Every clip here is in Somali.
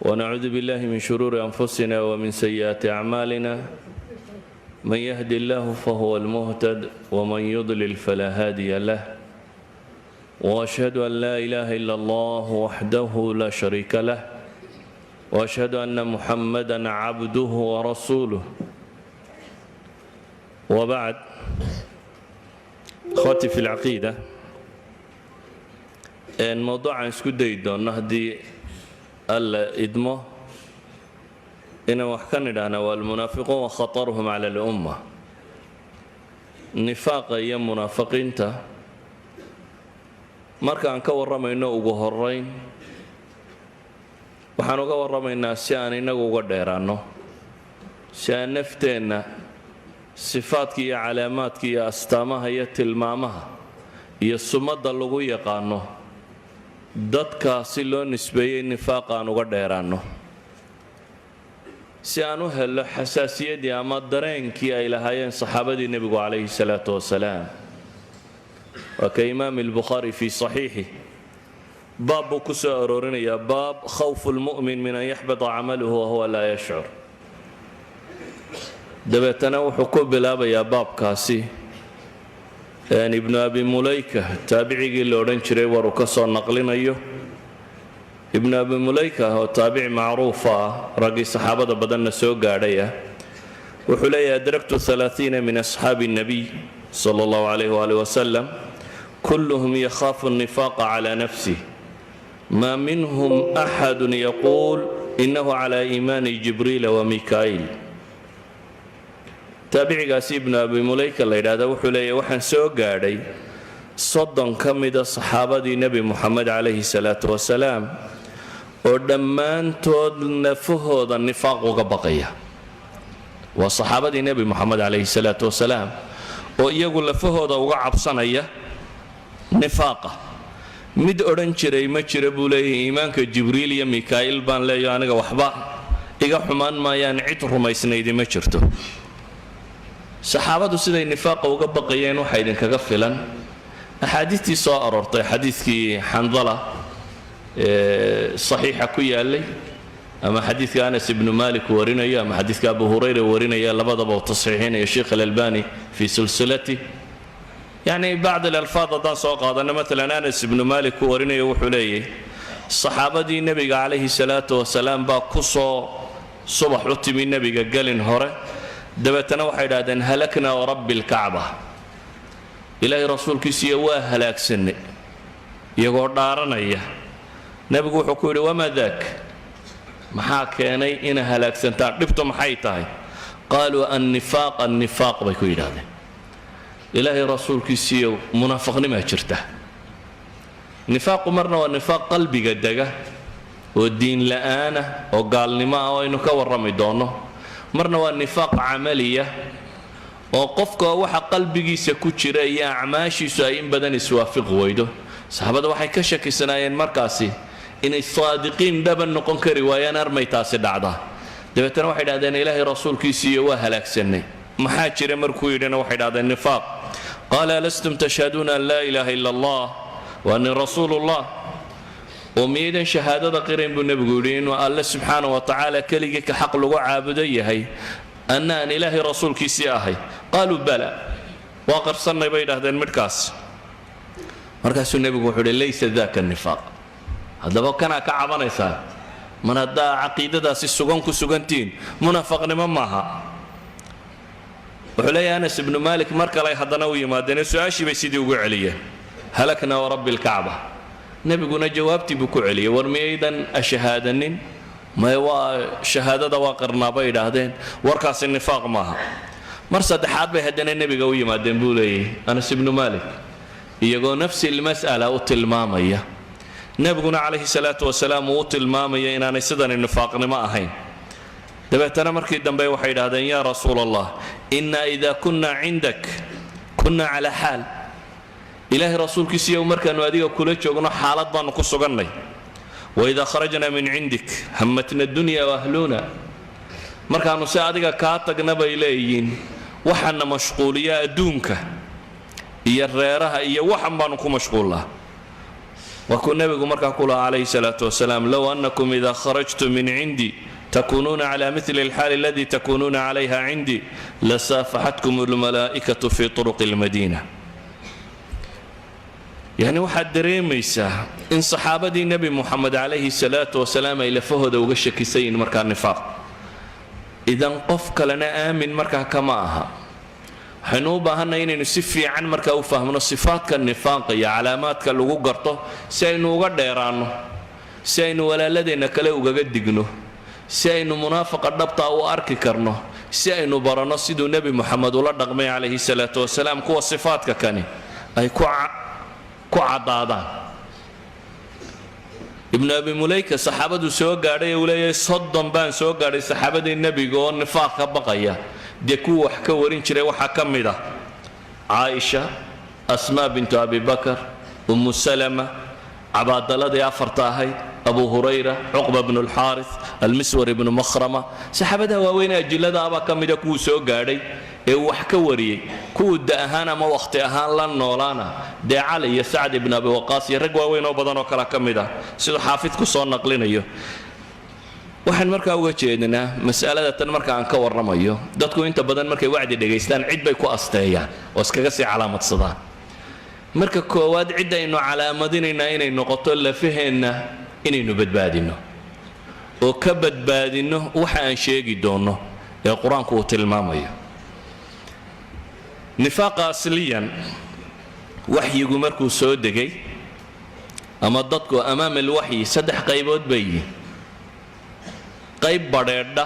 ونعوذ بالله من شرور أنفسنا ومن سيئات أعمالنا من يهد الله فهو المهتد ومن يضلل فلا هادي له وأشهد أن لا إله إلا الله وحده لا شريك له وأشهد أن محمدًا عبده ورسوله وبعد أخواتي في العقيدة الموضوع عن اسكو دايدو نهدي الإدمة إن وحكنا لنا والمنافقون وخطرهم على الأمة نفاق أيام منافقين تا markaan ka waramayno ugu horeyn waxaan uga waramaynaa si aan inagu uga dheeraano si aan nafteenna sifaadka iyo calaamaadka iyo astaamaha iyo tilmaamaha iyo sumadda lagu yaqaano dadka si loo nisbeeyay nifaaqa aan uga dheeraano si aan u helo xasaasiyadii ama dareenkii ay lahaayeen saxaabadii nebigu calayhi salaatu wasalaam وكإمام البخاري في صحيحه باب كسو أرورينيا باب خوف المؤمن من أن يحبط عمله وهو لا يشعر دبتنا وحكوب بلابا يا باب كاسي يعني ابن أبي مليكة تابعي لورنشري وركسو نقلين أيوه ابن أبي مليكة هو تابع معروفة رقي صحابة بدنا سوق عليها وحلي أدركت 30 من أصحاب النبي صلى الله عليه وآله وسلم كلهم يخاف النفاق على نفسه ما منهم أحد يقول إنه على إيمان جبريل وميكائيل تابعي قاسي ابن أبي مليكة الله يراد وحلي وحن سوق علي صدًا كمد الصحابة نبي محمد عليه الصلاة والسلام ودمان تود نفه النفاق وقبقية والصحابة نبي محمد عليه الصلاة والسلام ويقول لفهودا uga cabsanaya nifaaqa mid oran jiray ma jira buu leeyahay iimaanka jibriil iyo mikaa'il baan leeyahay aniga waxba iga xumaan maayaan cid rumaysnayd ma jirto saxaabadu siday nifaaqa uga baqayeen waxa idin kaga filan axaadiistii soo aroortay xadiiskii xandala saxiixa ku yaalay أما حديث أنس بن مالك ورينيا أما حديث أبو هريرة ورينيا لبضبوا تصحيحين يا شيخ الألباني في سلسلته يعني بعض الألفاظ ده سوق هذا مثلا أنس بن مالك ورينيا وحليه الصحابة دي النبي عليه الصلاة والسلام باقصوا صبح رتب النبي قال هره دبتنا وحيد هلكنا ورب الكعبة إلهي رسول كيسي هلاك سنة يقول دارنا إياه نبي حكوري وما ذاك maxaa keenay in halaagsantaa dhibto maxay tahay qaaluu annifaaq bay ku yidhaahdeen ilaahay rasuulkiisiiyo munaafiqnima jirta nifaaqu marna waa nifaaq qalbiga dega oo diin la'aana oo gaalnimo ah oo aynu ka warrami doono marna waa nifaaq camaliya oo qofka waxa qalbigiisa ku jira iyo acmaashiisu ay in badan iswaafiq weydo saxaabada waxay ka shakisanaayeen markaasi إن الصادقين دبن نقن كرواية نرمي تاسي دعدا دبتنا واحد هذا إلهي رسول كيسي وهلاك سني محاجر مركوي لنا واحد هذا النفاق قال لستم تشهدون أن لا إله إلا الله وأن رسول الله وميدا شهادة قرين بالنبيين وأن سبحانه وتعالى كليك حق لغو عابدية هي أن إلهي رسول كيسي هي قالوا بلى واقر صنع بين هذا المركز النبي يقول ليس ذاك النفاق haddaba kana ka cabanaysaa man haddaa caqiidadaasi sugan ku sugantiin munaafiqnimo maaha wuxuu leeyahay Anas ibn Malik mar kale haddana u yimaadeen su'aashii bay sidii ugu celiyeen halakna wa rabbil ka'ba nabiguna jawaabtii buu ku celiyay war miyaydan ashhaadanin ma waa shahaadada waa qarnaa bay yidhaahdeen warkaasi nifaaq maaha mar saddexaad bay haddana nabiga u yimaadeen buu leeyahay Anas ibn Malik iyagoo nafsi mas'ala u tilmaamaya نبينا عليه الصلاة والسلام وتلمامي إن أنا سدن النفاق ما أهين دبتنا مركي دنبي وحيد هذا يا رسول الله إنا إذا كنا عندك كنا على حال إلهي رسول كيسي ومركا نواديك كلتش وقنا حالات بان نقص قني وإذا خرجنا من عندك همتنا الدنيا وأهلنا مركا نساعدك كاتك نبي إليين وحنا مشغولية دونك إيا الريرها إيا وحن بانكو مشغول الله وكن نبي مركا قول عليه الصلاة والسلام لو أنكم إذا خرجتم من عندي تكونون على مثل الحال الذي تكونون عليها عندي لصافحتكم الملائكة في طرق المدينة. يعني واحد دريميسا إن صحابة النبي محمد عليه الصلاة والسلام إلى فهد وغشك سين مركا النفاق إذا قفك لنا آمن مركا كماها حنوبة هنا إنه سفي عن مركا وفهمنا صفات كالنفاق يا علامات كاللغو قرطه سينو قد يرانه سينو ولا لدينا كلاو قد دقنه سينو منافق الضبطة أو أركي كرنه سينو برنا سيدو نبي محمد الله دقمي عليه الصلاة والسلام كوا صفات ككاني أي كوا عضادان ابن أبي مليكة صحابة سوى قاري ولا صدام بان سوى قاري صحابة النبي قول نفاق بقية ديكو وحكا ورين شري وحكم ده عائشة أسماء بنت أبي بكر أم سلمة عباد الله دي أفرتاهي أبو هريرة عقبة بن الحارث المسور بن مخرمة صحابة وين أجل ده أبا كم ده كو سو قاري وحكا وري كو دأهانا ما وقت أهان لن نولانا دي علي سعد بن أبي وقاص يرقوا وين وبدنو كلا كم ده سيدو حافظكو صون نقلين أيوه waxaan markaa uga jeednaa mas'alada tan marka aan ka warramayo dadku inta badan markay wacdi dhageystaan cid bay ku asteeyaan oo iskaga sii calaamadsadaan marka koowaad cid aynu calaamadinayna inay noqoto lafaheena inaynu badbaadino oo ka badbaadino waxa aan sheegi doono ee quraanku uu tilmaamayo nifaaqa asliyan waxyigu markuu soo degay ama dadku amaam alwahyi saddex qaybood bay qayb badheedha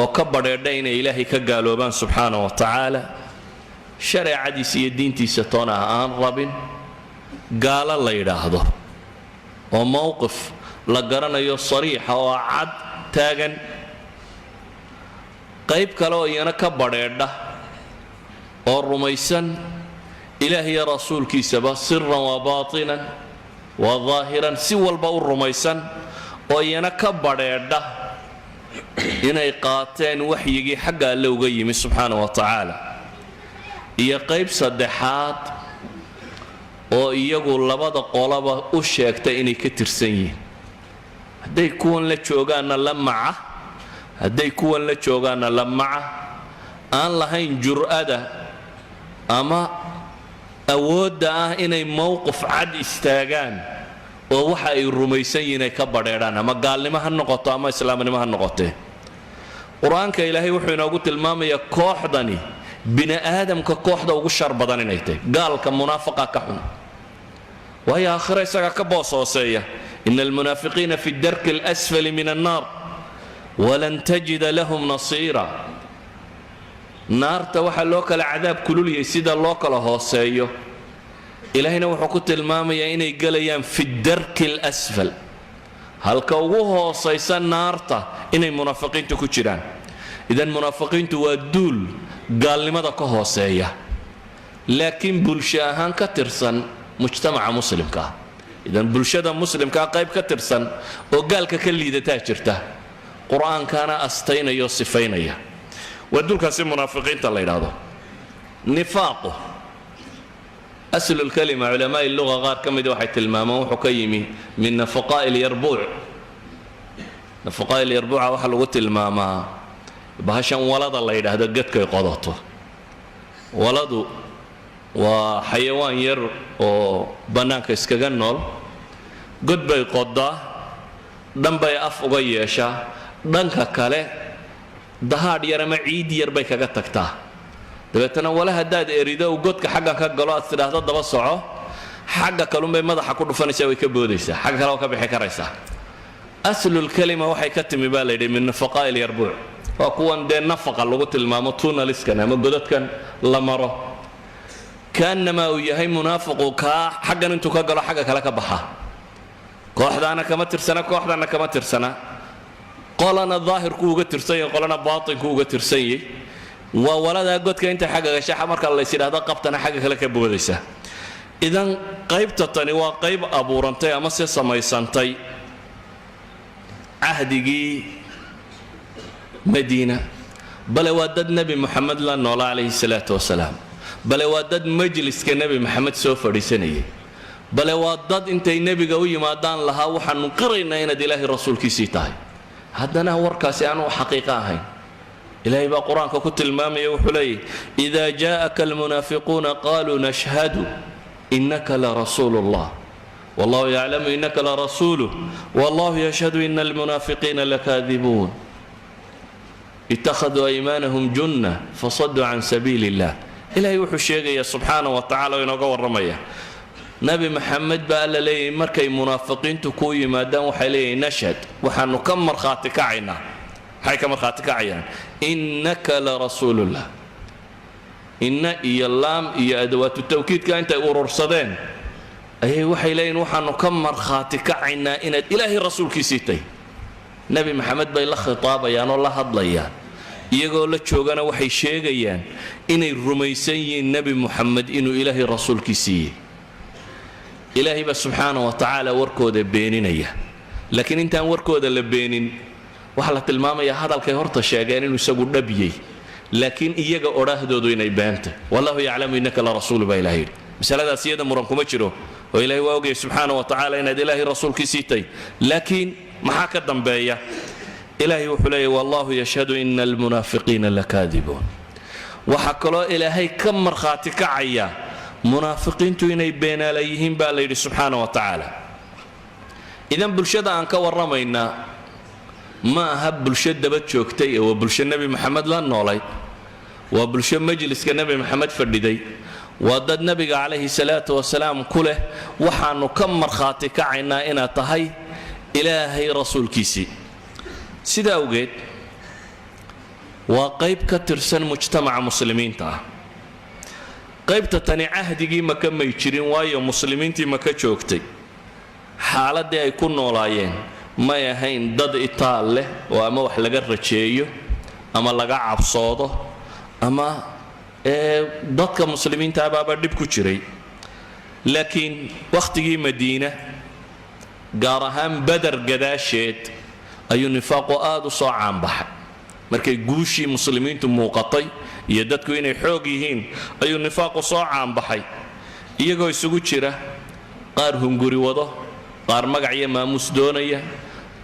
oo ka badheedha inay ilaahay ka gaaloobaan subxaanahu wa tacaala shareecadiisa iyo diintiisa toona aan rabin gaalo la yidhaahdo oo mowqif la garanayo sariixa oo cad taagan qayb kale oo iyana ka badheedha oo rumaysan ilaahay iyo rasuulkiisaba siran wa baatinan wa daahiran si walba u rumaysan oo iyana ka badheedha inay qaateen waxyigii xagga alle uga yimi subxaanahu wa tacaala iyo qayb saddexaad oo iyagu labada qolaba u sheegtay inay ka tirsan yihiin hadday kuwan la joogaanna la maca hadday kuwan la joogaanna la maca aan lahayn jur'ada ama awoodda ah inay mowqif cad istaagaan oo waxa ay rumaysan yihiin ay ka badheedhaan ama gaalnimo ha noqoto ama islaamnimo ha noqotee qur-aanka ilaahay wuxuu inoogu tilmaamayaa kooxdani bini aadamka kooxda ugu shar badan inay tahay gaalka munaafiqa ka xun waayo aakhira isaga ka boos hooseeya ina almunaafiqiina fi darki alasfali min annaar walan tajida lahum nasiira naarta waxaa loo kala cadaab kululiyay sida loo kala hooseeyo ilaahayna wuxuu ku tilmaamayaa inay galayaan fi darki alasfal halka ugu hoosaysa naarta inay munaafiqiintu ku jiraan idan munaafiqiintu waa duul gaalnimada ka hooseeya laakiin bulsho ahaan ka tirsan mujtamaca muslimka idan bulshada muslimka qayb ka tirsan oo gaalka ka liidataa jirta qur-aankana astaynayo sifaynaya waa dulkaasi munaafiqiinta la yidhaahdo nifaaqu أصل الكلمة علماء اللغة غار كم يدو حيث الماما وحكيمي من نفقاء اليربوع نفقاء اليربوع وحل قلت الماما بهاشان ولد الله يده دقتك يقضته ولده وحيوان ير وبناك اسكغنول قد بي قضى دم بي أفقى يشا دنك كالي دهار يرمى عيد يربي كغتكتا dabeetana wala hadaad erido godka xagga ka galo aad tiraahdo daba soco xagga kalun bay madaxa ku dhufanaysaa way ka boodaysaa xagga kale oo ka bixi karaysaa aslul kalima waxay ka timi baa leeyahay min nafaqaa'il yarbu' waa kuwan dee nafaqa lagu tilmaamo tunaliskan ama godadkan la maro kaanama uu yahay munaafiqu ka xaggan intuu ka galo xagga kale ka baxa kooxdaana kama tirsana kooxdaana kama tirsana qolana daahirku uga tirsan yahay qolana baatinku uga tirsan yahay وولدا قدك انت حاجه شاحه marka la yiraahdo qabtana xagga kale ka boodaysa idan qaybta tani waa qayb abuurantay ama si samaysantay ahdigii Madiina bal waa dad nabi Muhammad sallallahu alayhi salatu wasalaam bal waa dad majliska nabi Muhammad soo fadhiisanayay bale waa dad intay nebiga u yimaadaan lahaa waxaanu qiraynaa inaad ilaahay rasuulkiisii tahay haddana warkaasi aanu xaqiiqo ahayn ilaahay baa qur-aanka ku tilmaamaya wuxuu leeyahy idaa jaa'aka almunaafiquuna qaaluu nashhadu innaka larasuulu llah wallahu yaclamu innaka larasuuluh wallahu yashhadu ina almunaafiqiina lakaadibuun ittakhaduu aymaanahum junna fasaduu can sabiili illah ilaahay wuxuu sheegaya subxaana wa tacala oo inooga warramaya nabi maxamed baa alla leeyahay markay munaafiqiintu kuu yimaadaan waxay leeyihin nashhad waxaanu ka markhaati kacaynaa maxay ka markhaati kacayaan innaka larasuulullah inna iyo laam iyo adawaatu tawkiidka intay urursadeen ayay waxay leeyihin waxaanu ka markhaati kacaynaa inaad ilaahay rasuulkiisii tahay nabi maxamed bay la khitaabayaan oo la hadlayaan iyagoo la joogana waxay sheegayaan inay rumaysan yihiin nebi muxamed inuu ilaahay rasuulkiisiiyey ilaahay baa subxaana wa tacaala warkooda beeninaya laakiin intaan warkooda la beenin waxaa la tilmaamayaa hadalkay horta sheegeen inuu isagu dhabiyey laakiin iyaga odhaahdoodu inay beentay wallahu yaclamu innaka larasuulu baa ilahay yidhi masaladaas iyada muran kuma jiro oo ilaahay waa ogaya subxaana wa tacaala inaad ilaahay rasuulkiisii tahay laakiin maxaa ka dambeeya ilaahay wuxuu leeyahy wallahu yashhadu ina almunaafiqiina lakaadibuun waxaa kaloo ilaahay ka markhaati kacaya munaafiqiintu inay beenaala yihiin baa la yidhi subxaana wa tacaala idan bulshada aan ka warramaynaa ma aha bulsho daba joogtay ee waa bulsho nebi maxamed la noolay waa bulsho majliska nebi maxamed fadhiday waa dad nebiga calayhi salaatu wasalaam ku leh waxaanu ka markhaati kacaynaa inaad tahay ilaahay rasuulkiisii sidaa awgeed waa qayb ka tirsan mujtamaca muslimiinta ah qaybta tani cahdigii maka may jirin waayo muslimiintii maka joogtay xaaladdii ay ku noolaayeen may ahayn dad itaal leh oo ama wax laga rajeeyo ama laga cabsoodo ama dadka muslimiinta abaaba dhib ku jiray laakiin wakhtigii madiina gaar ahaan badar gadaasheed ayuu nifaaqu aad u soo caanbaxay markay guushii muslimiintu muuqatay iyo dadku inay xoog yihiin ayuu nifaaqu soo caanbaxay iyagoo isugu jira qaar hunguri wado qaar magac iyo maamuus doonaya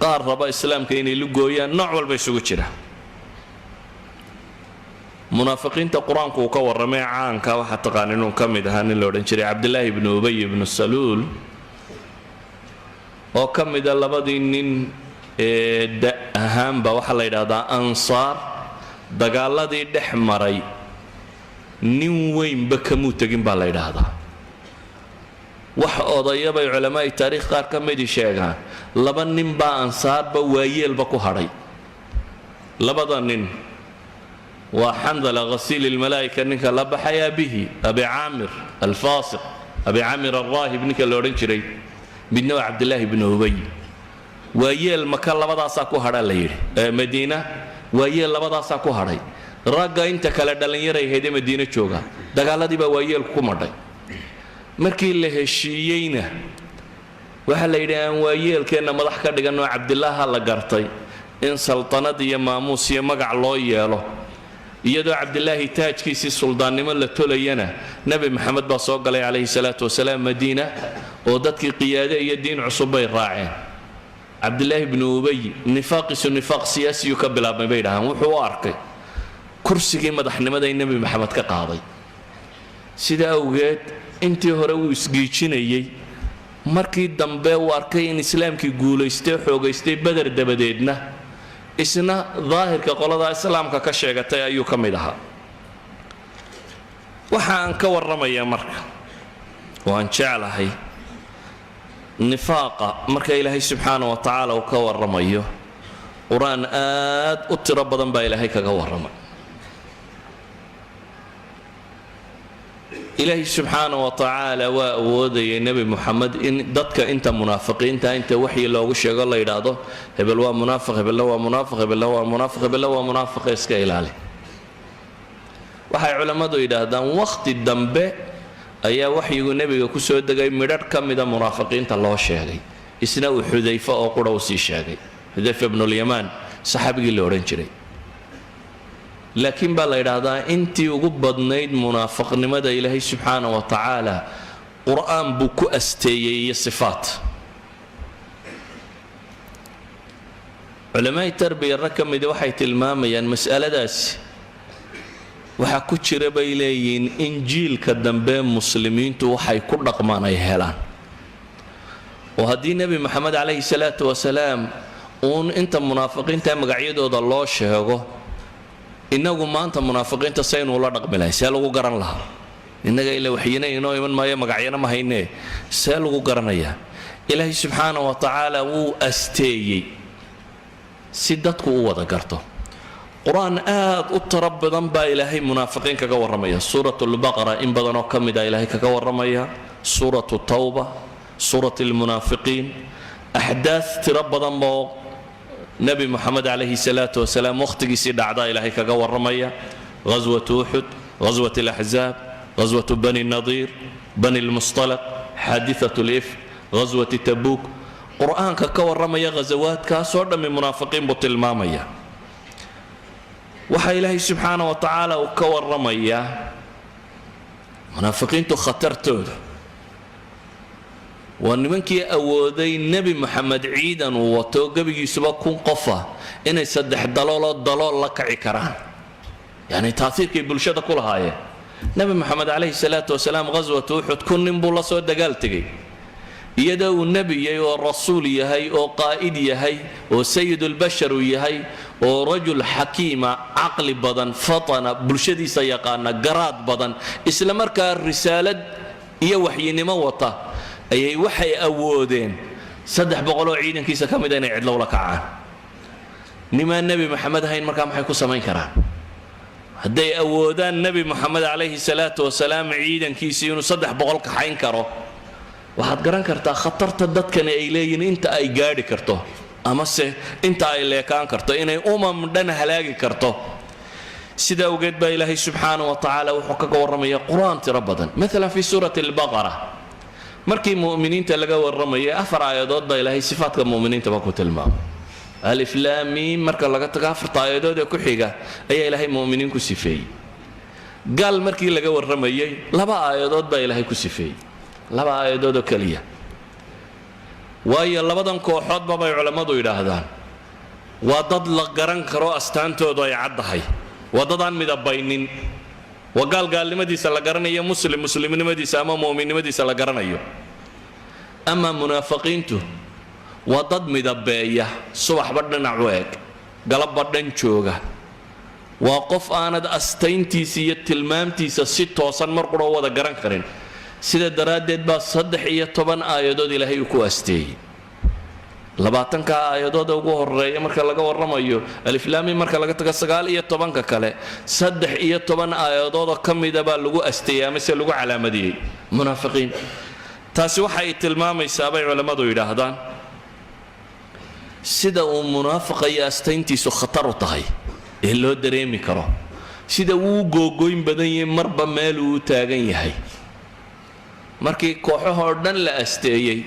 qaar raba islaamka inay lu gooyaan nooc walba isugu jira munaafiqiinta qur-aanku uu ka warramay caanka waxaa taqaan inuu ka mid ahaa nin la odhan jiray cabdillaahi ibnu ubay ibnu saluul oo ka mida labadii nin da ahaanba waxaa la yidhaahdaa ansaar dagaaladii dhex maray nin weynba kamuu tegin baa la yidhaahdaa wax odayabay culamaa'i taariikh qaar ka midii sheegaan laba nin baa ansaarba waayeelba ku hadhay labada nin waa xandala ghasiil ilmalaa'ika ninka la baxay abihi abi caamir alfaasiq abi caamir alraahib ninka la odhan jiray midna waa cabdillaahi ibnu ubay waayeel maka labadaasaa ku hadha la yidhi madiina waayeel labadaasaa ku hadhay ragga inta kale dhallinyaray haydee madiina jooga dagaaladii baa waayeelku ku madhay markii la heshiiyeyna waxaa la yidhi aan waayeelkeenna madax ka dhiganoo cabdilaaha la gartay in saltanad iyo maamuus iyo magac loo yeelo iyadoo cabdilaahi taajkiisii suldaannimo la tolayana nebi maxamed baa soo galay calayhi salaatu wasalaam madiina oo dadkii qiyaade iyo diin cusub bay raaceen cabdillaahi ibnu ubay nifaaqiisu nifaaq siyaasiyuu ka bilaabmay bay dhahaan wuxuu u arkay kursigii madaxnimada in nebi maxamed ka qaaday sida awgeed intii hore wuu isgiijinayey markii dambe uu arkay in islaamkii guulaystay xoogaystay badar dabadeedna isna daahirka qolada islaamka ka sheegatay ayuu ka mid ahaa waxa aan ka warramayaa marka waan jeclahay nifaaqa marka ilaahay subxaana wa tacaala uu ka warramayo qur-aan aad u tiro badan baa ilaahay kaga warramay ilaahay subxaana wa tacaala waa awoodayay nebi muxamed in dadka inta munaafiqiinta inta waxyi loogu sheego la yidhaahdo hebel waa munaafiq hebelna waa munaafiq hebelna waa munaafiq hebelna waa munaafiq iska ilaali waxay culammadu yidhaahdaan wakhti dambe ayaa waxyigu nebiga ku soo degay midhadh ka mida munaafiqiinta loo sheegay isna uu xudayfa oo qura u sii sheegay xudayfa ibnulyamaan saxaabigii la odhan jiray laakiin baa la yidhaahdaa intii ugu badnayd munaafiqnimada ilaahay subxaana wa tacaala qur'aan buu ku asteeyey iyo sifaat culamada tarbiya rag ka mid waxay tilmaamayaan mas'aladaasi waxa ku jira bay leeyihiin injiilka dambe muslimiintu waxay ku dhaqmaan ay helaan oo haddii nebi maxamed calayhi salaatu wasalaam uun inta munaafiqiinta magacyadooda loo sheego innagu maanta munaafiqiinta saynu la dhaqmi lahay see lagu garan lahaa innaga ila waxyina inoo iman maayo magacyana ma haynee see lagu garanayaa ilaahay subxaana wa tacaala wuu asteeyey si dadku u wada garto qur'aan aad u tiro badan baa ilaahay munaafiqiin kaga warramaya suuratu lbaqara in badanoo ka mid a ilaahay kaga warramaya suuratu tawba suurat almunaafiqiin axdaad tiro badan oo nebi moxamed calayhi salaatu wasalaam wakhtigiisii dhacdaa ilaahay kaga warramaya ghaswatu uxud ghaswat alaxzaab ghaswatu bani nadiir bani lmustalaq xaadithatu lifk ghaswati tabuuk qur'aanka ka warramaya ghasawaadkaasoo dhammi munaafiqiin buu tilmaamaya waxaa ilaahay subxaana wa tacaala uu ka warramayaa munaafiqiintu khatartooda waa nimankii awooday nebi moxamed ciidan uu wato gebigiisuba 1,000 qofa inay 3 dalooloo dalool la kaci karaan yacni taasiirkay bulshada ku lahaayeen nebi moxamed calayhi salaatu wasalaam ghaswatu uxud 1,000 nin buu la soo dagaal tegey iyadoo uu nebi yahay oo rasuul yahay oo qaa'id yahay oo sayidulbashar uu yahay oo rajul xakiima caqli badan fatana bulshadiisa yaqaana garaad badan isla markaa risaalad iyo waxyinimo wata ayay waxay awoodeen 300 oo ciidankiisa ka mid ah inay cidlo la kacaan nimaan nebi maxamed ahayn markaa maxay ku samayn karaan hadday awoodaan nebi moxamed calayhi salaatu wasalaam ciidankiisii inuu 300 kaxayn karo waxaad garan kartaa khatarta dadkani ay leeyihiin inta ay gaadhi karto amase inta ay leekaan karto inay dhan halaagi karto sida awgeed baa ilaahay subxaanahu wa tacaala wuxuu kaga warramaya qur'aan tiro badan maalan fi suurati albaqara markii mu'miniinta laga warramayay 4 aayadood baa ilaahay sifaatka mu'miniintaba ku tilmaamay alif laam miim marka laga tago 4 aayadood ee ku xiga ayaa ilaahay mu'miniin ku sifeeyey gaal markii laga warramayay 2 aayadood baa ilaahay ku sifeeyey 2 aayadood oo kaliya waayo labadan kooxoodba bay culammadu yidhaahdaan waa dad la garan karo astaantoodu ay caddahay waa dad aan midabaynin waa gaal gaalnimadiisa la garanayo muslimnimadiisa ama mu'minnimadiisa la garanayo ama munaafiqiintu waa dad midabeeya subaxba dhinac u eg galabba dhan jooga waa qof aanad astayntiisa iyo tilmaamtiisa si toosan mar qura wada garan karin sida daraaddeed baa 13 aayadood ilaahay uu ku asteeyey 20 aayadood ugu horeeya marka laga warramayo alif laam miim marka laga tago 19 kale 13 aayadood ka mid ah baa lagu asteeyay ama lagu calaamadiyay munaafiqiin taasi waxay tilmaamaysaa bay culimadu yiraahdaan sida uu munaafiqa iyo astayntiisu khatar u tahay ee loo dareemi karo sida uu googooyn badan yahay marba meel uu taagan yahay markii kooxaha dhan la asteeyay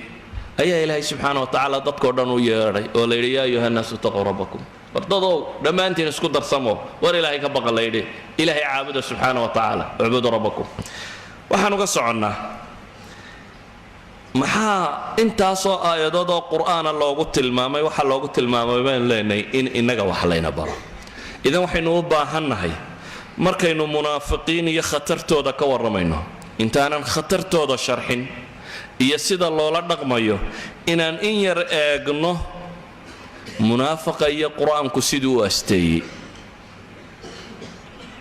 ayaa ilaahay subxaanahu wa tacaala dadkoo dhan u yeedhay oo la yidhi yaa ayuha nnaasu taquu rabbakum wardadow dhammaantiin isku darsamo war ilaahay ka baqa la yidhi ilaahay caabuda subxaanahu wa tacaala ucbudu rabbakum waxaan uga soconnaa maxaa intaasoo aayadood oo qur'aana loogu tilmaamay waxa loogu tilmaamay baan leenahay in innaga wax layna baro idan waxaynu u baahannahay markaynu munaafiqiin iyo khatartooda ka warramayno intaanan khatartooda sharxin iyo sida loola dhaqmayo inaan in yar eegno munaafiqa iyo qur'aanku siduu u asteeyey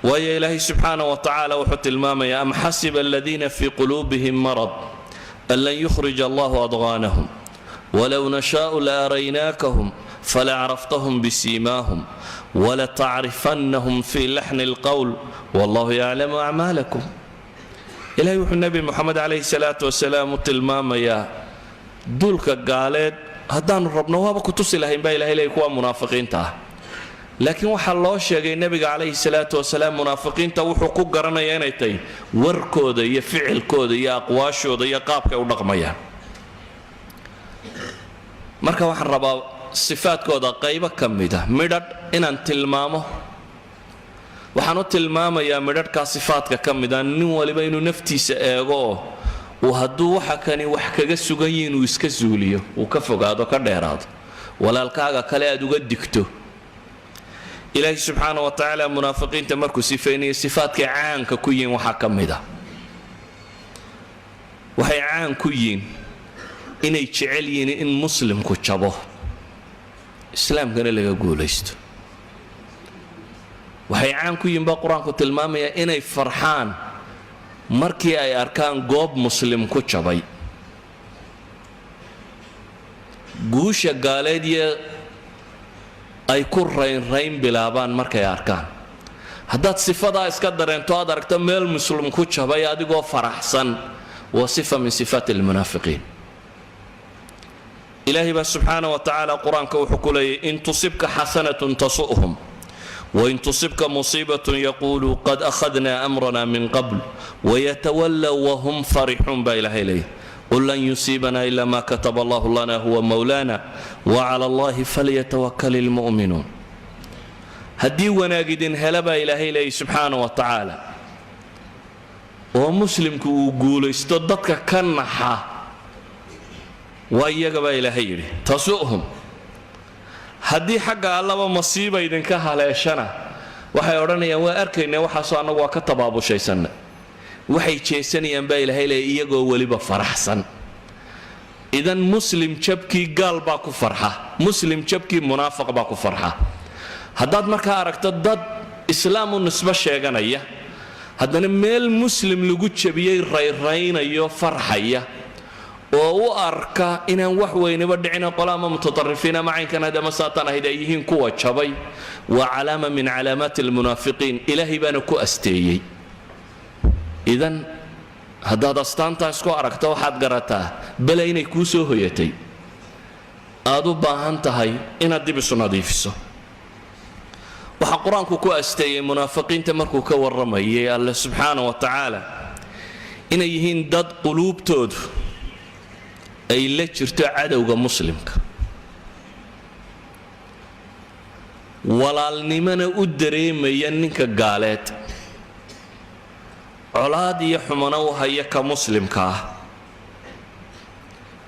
waayo ilaahay subxaanahu wa tacaala wuxuu tilmaamayaa am xasiba aladiina fii quluubihim marad an lan yukhrija allahu adghaanahum walow nashaa'u la araynaakahum falacraftahum bisiimaahum walatacrifannahum fii laxni alqowl wallahu yaclamu acmaalakum ilaahay wuxuu nebi moxamed calayhi salaatu wasalaam u tilmaamayaa duulka gaaleed haddaanu rabno waaba ku tusi lahayn baa ilahay leeyay kuwa munaafiqiinta ah laakiin waxaa loo sheegay nebiga calayhi salaatu wasalaam munaafiqiinta wuxuu ku garanayaa inay tahay warkooda iyo ficilkooda iyo aqwaashooda iyo qaabkay u dhaqmayaan marka waxaan rabaa sifaadkooda qaybo ka mid ah midhadh inaan tilmaamo waxaan u tilmaamayaa midhadhkaa sifaadka ka mid ah nin waliba inuu naftiisa eego oo وهدو waxa kani wax kaga sugan yihiin uu iska zuuliyo uu ka fogaado ka dheeraado walaalkaaga kale aad uga digto ilaahi subhanahu wa ta'ala munaafiqiinta markuu sifeeyay sifaadka caanka ku yihiin waxa kamida waxay caan ku yihiin inay jecel yihiin in muslimku jabo islaamkana laga guulaysto waxay caan ku yihiin baa quraanku tilmaamaya inay farxaan markii ay arkaan goob muslim ku jabay guusha gaaleediya ay ku rayn bilaabaan markay arkaan haddaad sifadaa iska dareento aad aragto meel muslim ku jabay adigoo faraxsan waa sifa min sifaat almunaafiqiin ilaahi baa subxaanahu wa tacaala qur-aanka wuxuu ku leeyahy in tusibka xasanatun tasu'hum وإن تصبك مصيبة يقولوا قد أخذنا أمرنا من قبل ويتولوا وهم فرحون بإله إليه قل لن يصيبنا إلا ما كتب الله لنا هو مولانا وعلى الله فليتوكل المؤمنون هدي وناقدين هلبا إله إليه سبحانه وتعالى ومسلم كوغول استددك كنحا وإياك بإله إليه تسؤهم haddii xagga allaba masiiba idinka haleeshana waxay odhanayaan waa arkaynaa waxaasoo annagu waa ka tabaabushaysanna waxay jeesanayaan baa ilaahay leeyahay iyagoo weliba faraxsan idan muslim jabkii gaal baa ku farxa muslim jabkii munaafiq baa ku farxa haddaad markaa aragto dad islaam u nisbo sheeganaya haddana meel muslim lagu jabiyey rayraynayo farxaya oo u arka inaan wax weynaba dhicina qolaama mutatarrifiina macaynkan hadama saatan ahayd ay yihiin kuwa jabay waa calaama min calaamaati almunaafiqiin ilaahay baana ku asteeyey idan haddaad astaantaa isku aragto waxaad garataa bale inay kuu soo hoyatay aad u baahan tahay inaad dib isu nadiifiso waxaa qur-aanku ku asteeyey munaafiqiinta markuu ka warramayay alle subxaana wa tacaala inay yihiin dad quluubtoodu ay la jirto cadowga muslimka walaalnimana u dareemaya ninka gaaleed colaad iyo xumana u haya ka muslimka ah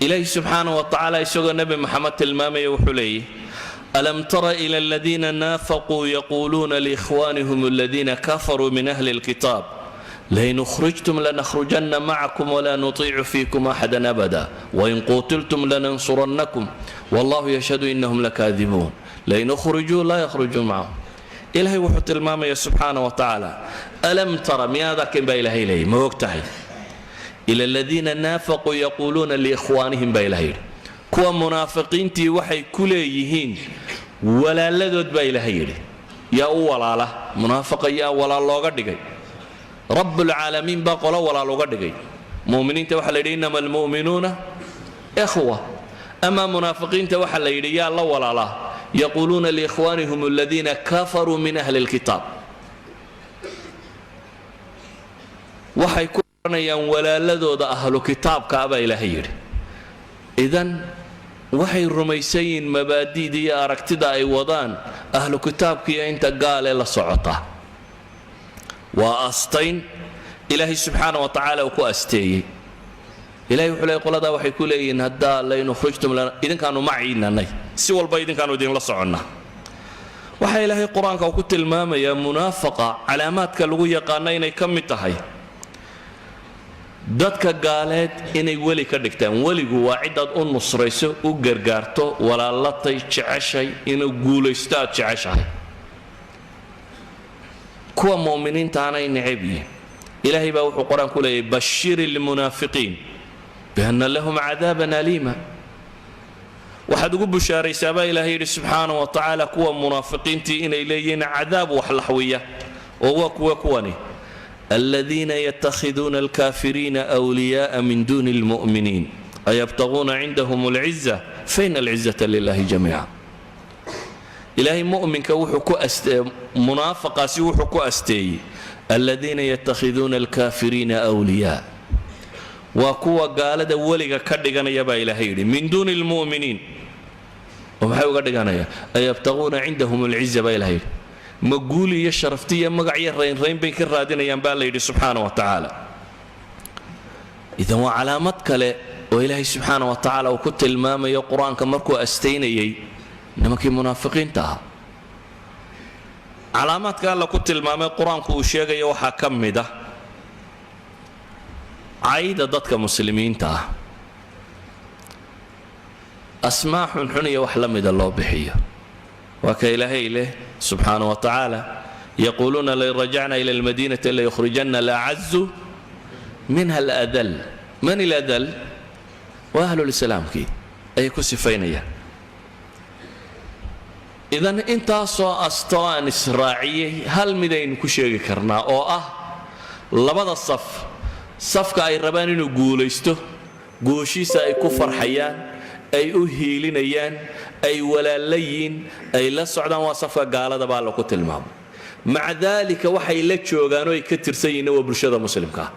ilaahi subxaanahu wa tacaala isagoo nebi maxamed tilmaamaya wuxuu leeyahy alam tara ila aladiina naafaquu yaquuluuna liikhwaanihim aladiina kafaruu min ahli alkitaab لئن أخرجتم لنخرجن معكم ولا نطيع فيكم أحدا أبدا وإن قتلتم لننصرنكم والله يشهد إنهم لكاذبون لئن أخرجوا لا يخرجون معهم إلهي وحط المامة سبحانه وتعالى ألم ترى ماذا كن بإلهي إليه ما وقتهي إلى الذين نافقوا يقولون لإخوانهم بإلهي كوا منافقين تي وحي كليهين ولا لدود بإلهي يا أولا له منافق يا ولا الله قدقي رب العالمين باقولا ولا لغدغي مؤمنين توحل يدي انما المؤمنون اخوه اما منافقين توحل يدي يا الله ولا لا يقولون لاخوانهم الذين كفروا من اهل الكتاب waxay ku oranayaan walaaladooda ahlu kitaabka aba ilaahay yiri idan waxay rumaysayin mabaadi'da aragtida ay wadaan ahlu kitaabkiya inta gaale la socota وأستين إلهي سبحانه وتعالى وكو أستيي إلهي وحلي قول هذا وحي كولي إن هدا لئن أخرجتم لنا إذن كانوا معينا سوى البيضين كانوا دين لصعنا وحي إلهي قرآن كوكت المامة يا منافقة علامات كالوية قانين كم تهي dadka gaaleed inay weli ka dhigtaan weligu waa cidaad u nusrayso u gargaarto walaalatay jeceshay inuu guulaysto aad jeceshahay kuwa muuminiinta aanay necab yihiin ilaahay baa wuxuu qur-aan ku leeyahay bashiri lmunaafiqiin bianna lahum cadaaban aliima waxaad ugu bushaaraysaa baa ilaahay yidhi subxaana wa tacaala kuwa munaafiqiintii inay leeyihiin cadaab wax laxwiya oo waa kuwani الذين يتخذون الكافرين أولياء من دون المؤمنين أيبتغون عندهم العزة فإن العزة لله جميعا إلهي مؤمن كوحكو منافق سيوحكو أستي الذين يتخذون الكافرين أولياء وكوا قال دولك كدغنا يبا إلهي من دون المؤمنين ومحيو كدغنا أيبتغون عندهم العزة با إلهي مقولي يا شرفتي مقعي رين بين كرادين ينبال ليدي سبحانه وتعالى idan waa calaamad kale oo ilaahay subxaana wa tacaala uu ku tilmaamayo qur-aanka markuu astaynayay nimankii munaafiqiinta ahaa calaamaadka alla ku tilmaamay qur-aanku uu sheegayo waxaa ka mid ah cayda dadka muslimiinta ah asmaa xunxun iyo wax la mida loo bixiyo waa ka ilaahay leh subxaana wa tacaala yaquuluuna lain rajacna ila almadiinati layukhrijanna alacazu minha aladal man iladal waa ahlulislaamkii ayay ku sifaynayaan idan intaasoo astoo aan israaciyey hal midaynu ku sheegi karnaa oo ah labada safka ay rabaan inuu guulaysto gooshiisa ay ku farxayaan ay u hiilinayaan ay walaalayiin ay la socdaan waa safka gaalada baa la ku tilmaamay maca daalika waxay la joogaanoo ay ka tirsan yihiin waa bulshada muslimkaa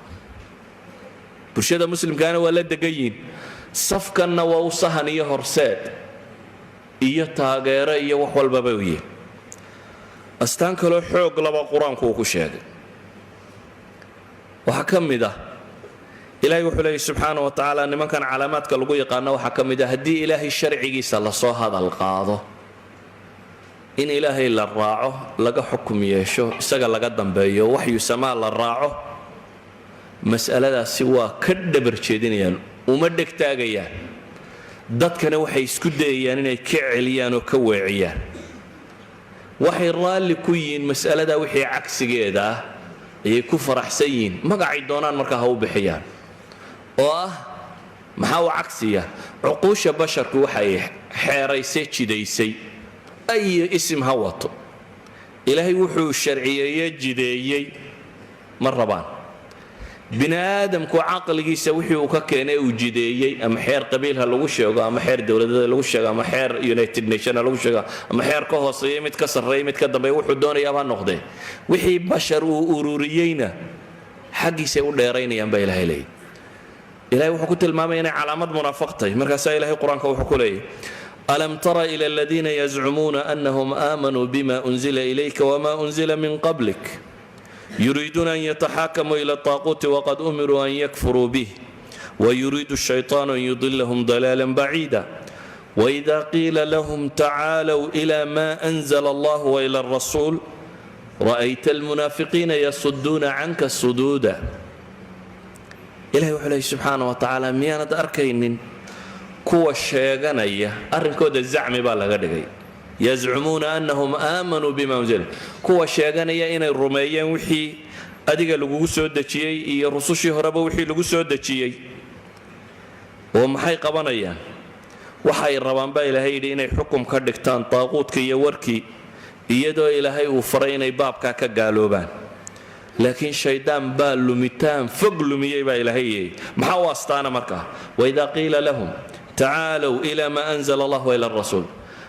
bulshada muslimkaana waa la degan yihiin safkanna waa u sahan iyo horseed iyo taageero iyo wax walbaba u yihin astaan kaloo xoog laba qur-aanku uu ku sheegay waxaa ka mid ah ilaahay wuxuu leeyay subxaana wa tacaala nimankan calaamaadka lagu yaqaano waxaa ka mid ah haddii ilaahay sharcigiisa lasoo hadal qaado in ilaahay la raaco laga xukum yeesho isaga laga dambeeyo waxyu samaa la raaco mas'aladaasi waa ka dhabar jeedinayaan uma dhegtaagayaan dadkana waxay isku dayayaan inay ka celiyaan oo ka weeciyaan waxay raalli ku yihiin mas'aladaa wixii cagsigeeda ah ayay ku faraxsan yihiin magacay doonaan markaa ha u bixiyaan oo ah maxaa u cagsiya cuquusha basharku waxay xeeraysay jidaysay ay isim ha wato ilaahay wuxuu sharciyeeye jideeyey ma rabaan bini aadamku caqligiisa wixii uu ka keenay uu jideeyey ama xeer qabiil ha lagu sheego ama xeer dowladeed lagu sheego ama xeer United Nations lagu sheego ama xeer ka hooseeya mid ka sarreeya mid ka dambeeya wuxuu doonayaa baa noqday wixii bashar uu ururiyeyna xaqiisa u dheeraynayaan baa ilaahay leeyahay ilaahay wuxuu ku tilmaamay inay calaamad munaafiqtay markaas ilaahay quraanka wuxuu ku leeyahay alam tara ila alladhina yaz'umuna annahum amanu bima unzila ilayka wama unzila min qablik يريدون أن يتحاكموا إلى الطاغوت وقد أمروا أن يكفروا به ويريد الشيطان أن يضلهم ضلالا بعيدا وإذا قيل لهم تعالوا إلى ما أنزل الله وإلى الرسول رأيت المنافقين يصدون عنك صدودا إلهي وحليه سبحانه وتعالى ميانا أركين كوى الشيغانية أرنكود الزعم بالغدقي يزعمون أنهم آمنوا بما أنزل كوا شيغانيا إن الروميين وحي أديك لغو سو دجيي iyo rusushii horeba wixii lagu soo dajiyay oo maxay qabanayaan waxay rabaan baa ilaahay inay xukum ka dhigtaan taaquudka iyo warkii iyadoo ilaahay uu faray inay baabka ka gaaloobaan laakiin shaydaan baa lumitaan fog lumiyay baa ilaahay maxaa wastaana markaa wa idha qila lahum ta'alu ila ma anzala Allah wa ila ar-rasul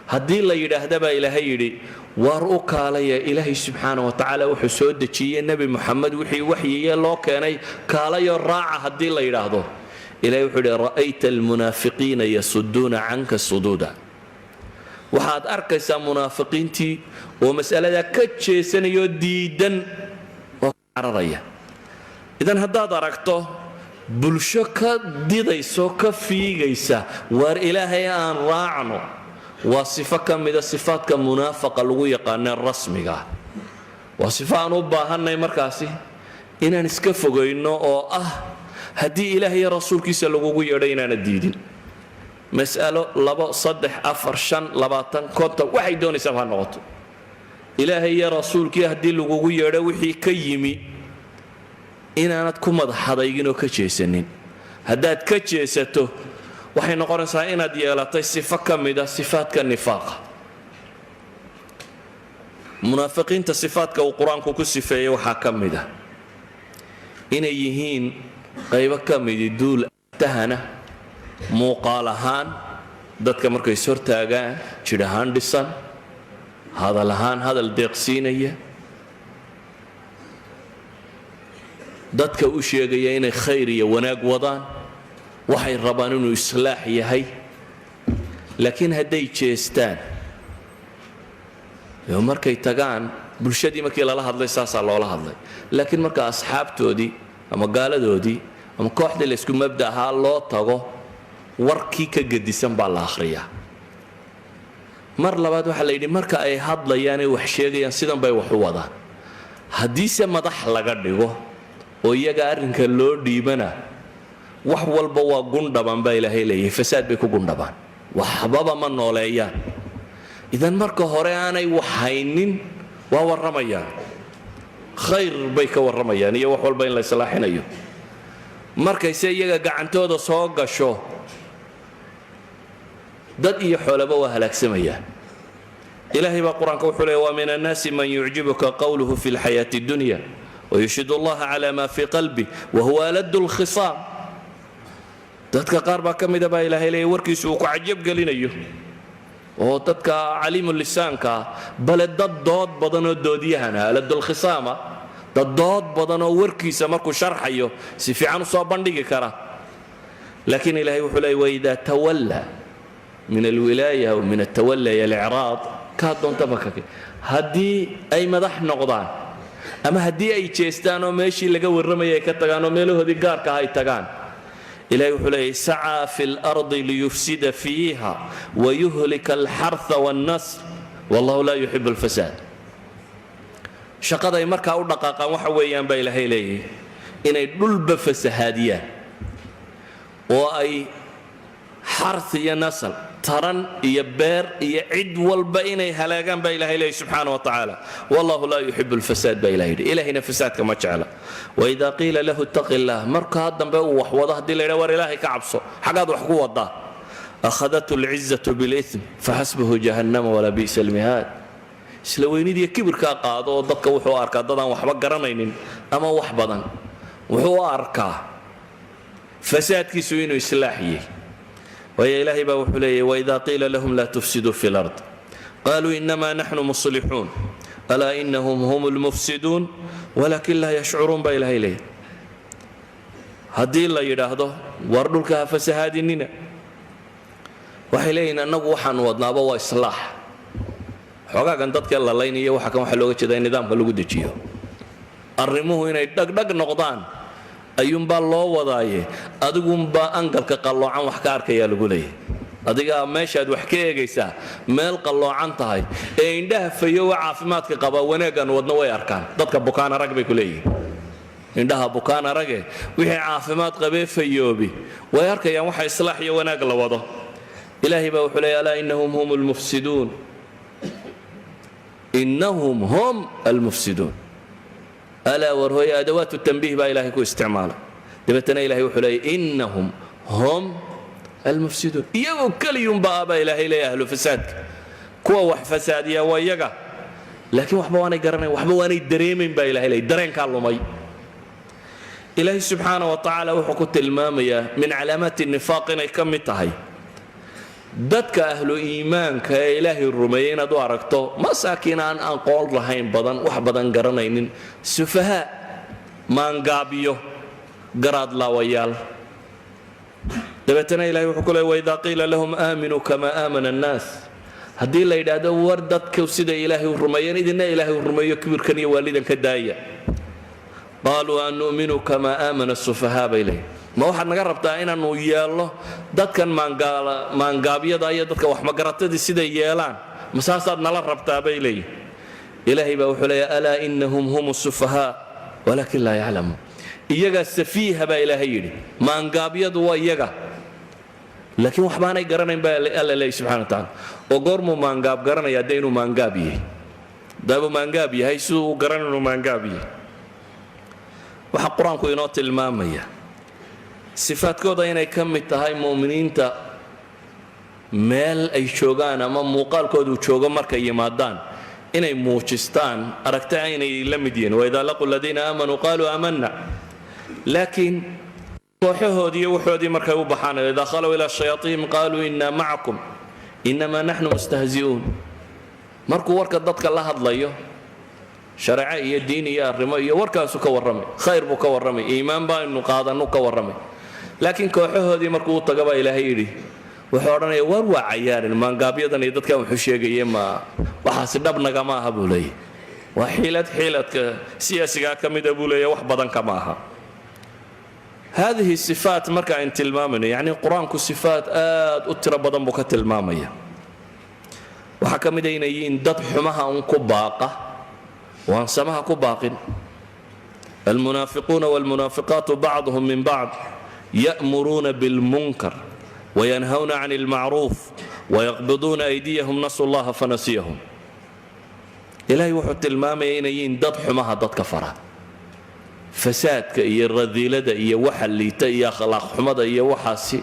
haddii la yidhaahda baa ilaahay yidhi waar u kaalaya ilaahay subxaana wa tacaala wuxuu soo dejiyey nebi moxamed wixii waxyiye loo keenay kaalayo raaca haddii la yidhaahdo ilahay wuxuu yidhi ra'ayta almunaafiqiina yasuduuna canka suduuda waxaad arkaysaa munaafiqiintii oo mas'aladaa ka jeesanayoo diidan oo ka cararaya idan haddaad aragto bulsho ka didayso ka fiigaysa waar ilaahay aan raacno waa sifo ka mida sifaadka munaafaqa lagu yaqaanee rasmiga waa sifo aan u baahanay markaasi inaan iska fogayno oo ah haddii ilaahay iyo rasuulkiisa lagugu yeedho inaana diidin mas'alo 2 3 4 5 20 konton waxay doonaysaa ha noqoto ilaahay iyo rasuulkii haddii lagugu yeedho wixii ka yimi inaanad ku madaxadaygin oo ka jeesanin haddaad ka jeesato waxay noqonaysaa inaad yeelatay sifo ka mid ah sifaadka nifaaqa munaafiqiinta sifaadka uu qur-aanku ku sifeeyey waxaa ka mid ah inay yihiin qaybo ka midi duul tahana muuqaal ahaan dadka markay is hortaagaan jidh ahaan dhisan hadal ahaan hadal deeqsiinaya dadka u sheegaya inay khayr iyo wanaag wadaan waxay rabaan inuu islaax yahay laakiin hadday jeestaan iyo markay tagaan bulshadii markii lala hadlay saasaa loola hadlay laakiin marka asxaabtoodii ama gaaladoodii ama kooxda la isku mabda ahaa loo tago warkii ka gedisan baa la akhriyaa. mar labaad waxaa la yidhi marka ay hadlayaan ee wax sheegayaan sidan bay wax u wadaan. haddiise madax laga dhigo oo iyaga arrinka loo dhiibana wax walba waa gundhabaan baa ilaahay leeyahay, fasaad bay ku gundhabaan, waxbaba ma nooleeyaan. idan marka hore aanay wax haynin waa warramayaan, khayr bay ka warramayaan iyo wax walba in la islaaxinayo. markayse iyaga gacantooda soo gasho dad iyo xoolaba waa halaagsamayaan. ilaahay baa qur-aanka wuxuu leeyahy wa min annaasi man yucjibuka qawluhu fi lxayaati اdunya wayushhidu allaha cala ma fii qalbi wahuwa aladdu lkhisaam. dadka qaar baa ka mida baa ilaahay leeyahy warkiisu uu ku cajab gelinayo, oo dadka caliimu lisaanka bale dad dood badan oo doodyahana aladdu lkhisaama, dad dood badan oo warkiisa markuu sharxayo si fiican u soo bandhigi kara. laakiin ilaahay wuxuu leeyahy waida tawalla min alwilaaya aw min altawalla iyo alicraad kaa doontaba kake, haddii ay madax noqdaan ama haddii ay jeestaan oo meeshii laga warramayay ay ka tagaan oo meelahoodii gaarka ah ay tagaan, ilahay wuxuu leeyahy sacaa fi lardi liyufsida fiiha wayuhlika alxarha wannasr wallahu laa yuxibu alfasaad. shaqaday markaa u dhaqaaqaan waxa weeyaan baa ilaahay leeyahy inay dhulba fasahaadiyaan oo ay xarth iyo nasl, taran iyo beer iyo cid walba inay halaagaan baa ilahay leeyahy subxaana wa tacaala. wallahu laa yuxibu alfasaad baa ilahay yidhi, ilahayna fasaadka ma jecla. waida qiila lahu ittaqi illah, markaa dambe uu wax wado haddii la yidhaha war ilaahay ka cabso, xaggaad wax ku wadaa, akhadathu alcizatu bilism faxasbuhu jahannama walaa bi'sa almihaad. isla weynidiiyo kibirkaa qaado oo dadka wuxuu arkaa dadaan waxba garanaynin ama wax badan, wuxuu u arkaa fasaadkiisu inuu islaaxiyey. waayo ilaahay baa wuxuu leeyahy waida qiila lahum laa tufsiduu fi lard qaluu inamaa naxnu muslixuun alaa inahum hum lmufsiduun walakin laa yashcuruun baa ilaahay leeyahy. haddii la yidhaahdo war dhulka ha fasahaadinina, waxay leeyihin annagu waxaanu wadnaaba waa islaax. xoogaagan dadka lalaynaya waxa kan waxaa looga jeeda in nidaamka lagu dejiyo, arrimuhu inay dhagdhag noqdaan ayuunbaa loo wadaaye adigunbaa angalka qalloocan wax ka arkayaa lagu leeyahy. adigaa meeshaad wax ka eegaysaa meel qalloocan tahay ee indhaha fayowa caafimaadka qabaa wanaaggan wadna way arkaan. dadka bukaan arag bay ku leeyihin, indhaha bukaan arage wixii caafimaad qabee fayoobi way arkayaan waxa islaax iyo wanaag la wado. ilaahay baa wuxuu leeyahy alaa inahum hum almufsiduun, inahum hum almufsiduun. alaa warhooye adawaatu tanbiih baa ilaahay ku isticmaala. dabeetana ilahay wuxuu leeyahy inahum hum almufsiduun, iyagoo keliyunbaa baa ilaahay leeyahy ahlu fasaadka, kuwa wax fasaadiya waa iyaga, laakiin waxba waanay garanayn, waxba waanay dareemayn baa ilahay leeyahy, dareenkaa lumay. ilaahay subxaana wa tacaala wuxuu ku tilmaamayaa min calaamaati nifaaq inay ka mid tahay dadka ahlu iimaanka ee ilaahay rumeeyey inaad u aragto masaakiin aan aqoon lahayn badan, wax badan garanaynin, sufahaa, maangaabiyo, garaad laawayaal. dabeetana ilahay wuxuu ku leey waidaa qiila lahum aaminuu kamaa aamana annaas, haddii la yidhaahdo war dadku siday ilaahay u rumeeyeen idina ilaahay u rumeeyo kibirkan iyo waalidan ka daaya, qaaluu an nu'minu kamaa aamana sufahaa bay leeyihin. ma waxaad naga rabtaa inaanu yeelno dadkan maangaabyada iyo dadka waxmagaratadii siday yeelaan, masaasaad nala rabtaa bay leeyihin. ilaahay baa wuxuu leeyahy alaa inahum hum sufahaa walaakin laa yaclamuun. iyagaa safiiha baa ilaahay yidhi, maangaabyadu waa iyaga, laakiin waxbaanay garanayn baa alla leeyahy subxana wa tacaala. oo goormuu maangaab garanaya dee inuu maangaab yahay? daabuu maangaab yahay siduu u garan inuu maangaab yahay. waxaa qur-aanku inoo tilmaamaya sifaadkooda inay ka mid tahay mu'miniinta meel ay joogaan ama muuqaalkoodu joogo markay yimaadaan inay muujistaan aragta inay la mid yihiin. waidaa laquu aladiina aamanuu qaaluu aamanna, laakiin kooxahoodii iyo waxoodii markay u baxaan idaa khalow ilaa shayaaiihim qaaluu innaa macakum innamaa naxnu mustahzi'uun. markuu warka dadka la hadlayo shareeco iyo diin iyo arrimo iyo warkaasu ka warramay, khayr buu ka warramay, iimaan baanu qaadanu ka warramay. laakiin kooxahoodii markuu u taga baa ilaahay yidhi wuxuu odhanaya war waa cayaarin, maangaabyadan iyo dadkan wuxuu sheegaye ma waxaasi dhabnagama aha buu leeyahy, waa xiiladka siyaasigaa ka mida buu leeyahy, wax badan kama aha. هذه الصفات مركا انت المامنه يعني القرآن صفات اترى بدن بك تلماميه وحكم دينيين دد حمها ان كباقه وان سمها كباق المنافقون والمنافقات بعضهم من بعض يأمرون بالمنكر وينهون عن المعروف ويقبضون أيديهم نسوا الله فنسيهم إلهي وحد المامين دد حمها دد كفرة فساد إيا الرذيلة إيا وحل إيا خلاق حمد إيا وحاسي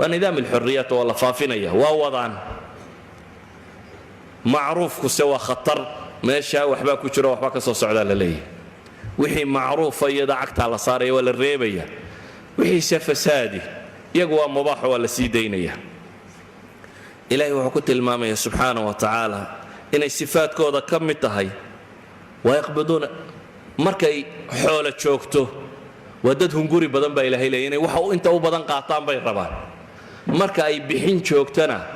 ونظام الحرية والله فافنية ووضعا معروف كسوى خطر ماشا وحباك وشرا وحباك صوص عدالة ليه وحي معروف يدعكت على صاري ولا الريبية وحي سفسادي يقوى مباح ولا سيدينية إلهي وحكوت المامية سبحانه وتعالى إن الصفات كودا كم تهي ويقبضون مركي حول شوكته وددهم قوري بدن با إلهي ليني وحو انت وبدن قاطان باي ربان مركي بحين شوكتنا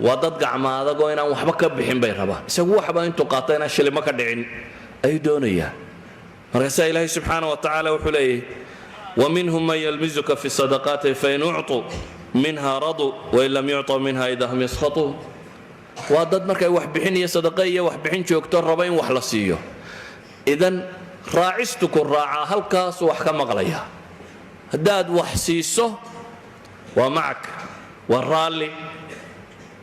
ودد قعمادا قوينا وحبك بحين باي ربان سووا حبا انتو قاطينا الشلي ما كدعين أي دونية مركي إلهي سبحانه وتعالى وحليه ومنهم من يلمزك في الصدقات فإن أعطوا منها رضوا وإن لم يعطوا منها إذا هم يسخطون وادد مركي وحبحين يا صدقية وحبحين شوكتور ربين وحلصيو إذن راعستك الراعة هل كاس وحكم غليها هداد وحسيسه ومعك والرالي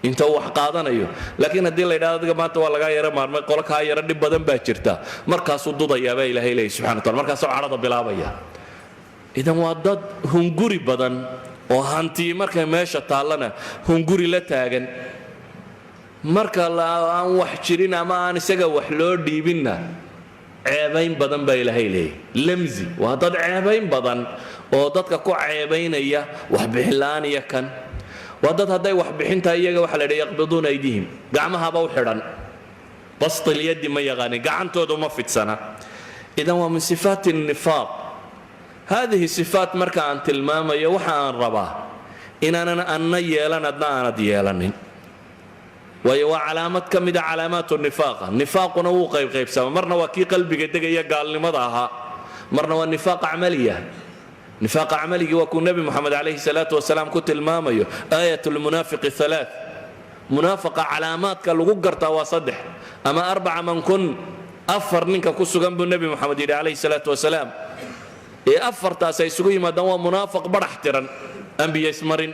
انت وحقادنا ايوه لكن هدي لا يداد ما تو لغا يره مارمay qolka ha yara dib badan baa jirta markaas uu dudayaba ilaahay leeyahay subhanahu wa ta'ala markaas uu carada bilaabaya idan waa dad hunguri badan oo hanti markay meesha taalana hunguri la taagan marka aan wax jirin ama aan isaga wax loo dhiibinna ceebayn badan baa ilaahay leeyahay lamzi waa dad ceebayn badan oo dadka ku ceebaynaya wax bixilaaniya kan ودد هداي وحبحنتا iyaga waxa la yiraahdaa yaqbiduna aydihim gacmaha ba u xiran bastil yadi ma yaqaan gacantoodu ma fitsana idan waa min sifat an-nifaq هذه صفات marka aan tilmaamayo waxa aan rabaa inaanan anna yeelan adna aanad yeelanin way waa calaamad kamida calaamatu an-nifaq nifaquna uu qaybsama marna waa kii qalbiga degaya gaalnimada aha marna waa nifaq amaliya نفاق عملي وكون نبي محمد عليه الصلاة والسلام كنت الماميو آية المنافق ثلاث منافق علامات كالغقرتا وصدح أما أربعة من كن أفر منك كسو جنب النبي محمد عليه الصلاة والسلام أفر تاسيسوي ما دوا منافق برحترا أنبياء اسمرين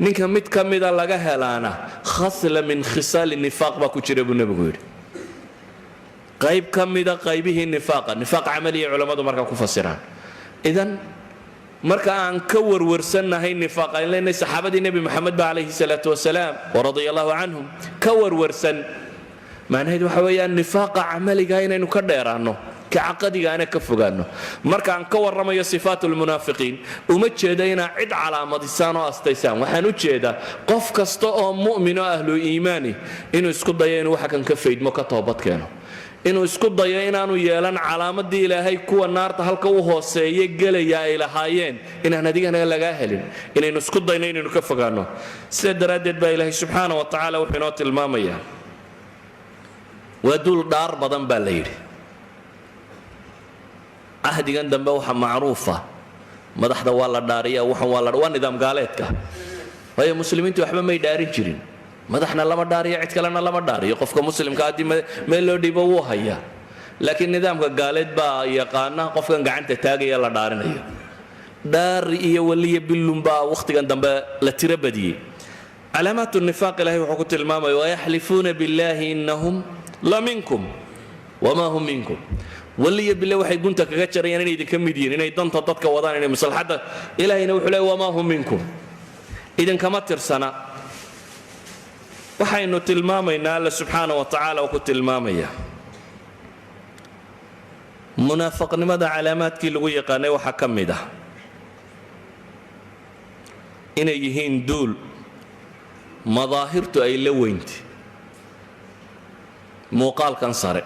نك مت كمدا لجاها لانا خصلة من خصال النفاق بكتير النبي قول قيب كمدا قيبه النفاق نفاق عملي علماء مركا كفسران إذن مركا أن كور ورسنا هاي النفاق لأن صحابة النبي محمد عليه الصلاة والسلام ورضي الله عنهم كور ورسن معنى هذا حوالي النفاق عملي جاينا نكرر عنه كعقدي جاينا كفجانه مركا أن كور رمي صفات المنافقين ومتشهدين عد على مدسان واستيسان وحنوتشهد قف كستاء مؤمن أهل إيماني إنه يسكت ضيين وحكن كفيد مكتوبات كانوا inuu isku dayo inaanu yeelan calaamadii ilaahay kuwa naarta halka uu hooseeyay galaya ay lahaayeen inaan adigana laga helin inaynu isku dayno inaynu ka fogaano sida daraadeed baa ilaahay subxaanahu wa tacaala wuxuu inoo tilmaamayaa waa dul dhaar badan baa la yidhi ahdigan dambe waxa macruufa madaxda waa la dhaariyaa waa nidaam gaaleedka waayo muslimiintu waxba may dhaarin jirin madaxna lama dhaariyo cid kalena lama dhaariyo qofka muslimka hadii meel loo dhibo wuu hayaa laakiin nidaamka gaaleed baa yaqaana qofkan gacanta taagaya la dhaarinayo dhaar iyo waliya billum baa waqtigan dambe la tira badiyay calaamatu nifaaq ilaahay wuxuu ku tilmaamay wa yahlifuna billahi innahum la minkum wama hum minkum waliya billahi waxay gunta kaga jarayaan inay idinka mid yihiin inay danta dadka wadaan inay maslaxada ilaahayna wuxuu leeyahay wama hum minkum idan kama tirsana waxaynu tilmaamaynaa alla subxaanahu wa tacaala oo ku tilmaamaya munaafaqnimada calaamaadkii lagu yaqaanay waxaa ka mid ah inay yihiin duul madaahirtu ay la weyntay muuqaalkan sare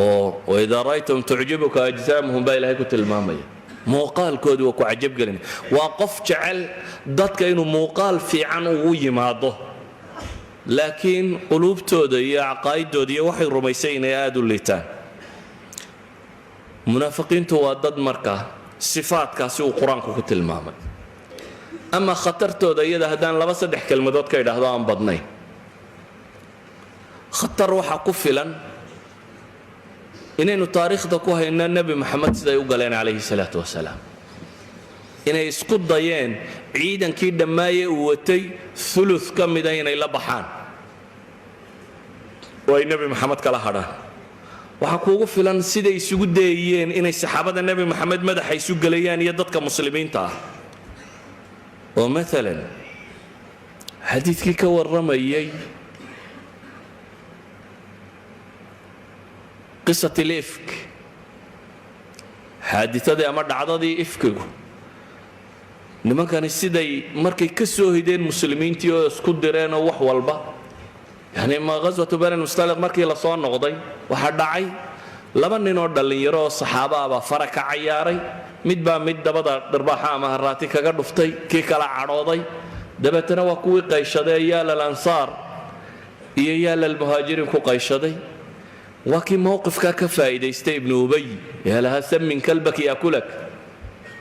oo waidaa ra'aytum tucjibuka ajsaamuhum baa ilaahay ku tilmaamaya muuqaalkoodu waa ku cajab gelin waa qof jecel dadka inuu muuqaal fiican ugu yimaado laakiin quluubtooda iyo aqaaidooda iyo waxay rumaysay inay aad u liitaan munaafiqiintu waa dad markaa sifaadkaasi uu qur-aanku ku tilmaamay. ama khatartooda iyada haddaan 2-3 kelmadood ka idhaahdo aan badnayn, khatar waxaa ku filan inaynu taariikhda ku hayno nebi maxamed siday u galeen calayhi salaatu wasalaam. inay isku dayeen ciidankii dhammaaye uu watay ulu ka mida inay la baxaan oo ay nebi maxamed kala hadhaan. waxaa kuugu filan siday isugu dayeen inay saxaabada nebi maxamed madaxa isu gelayaan iyo dadka muslimiinta ah. oo maalan xadiidkii ka warramayay qisat alifk, xaaditadii ama dhacdadii ifkigu, nimankani siday markay ka soo hideen muslimiintii oo isku direen oo wax walba, yani ghaswatu bani mustaliq markii la soo noqday waxaa dhacay 2 nin oo dhallinyaro oo saxaaba ah baa fara ka cayaaray. mid baa mid dabada dhirbaaxa ama haraati kaga dhuftay, kii kala cadhooday. dabeetana waa kuwii qayshaday yaal alansaar iyo yaal almuhaajiriin ku qayshaday. waa kii mowqifkaa ka faa'iidaystay ibnu ubay, yaa lahaa samin kalbak yaakulak,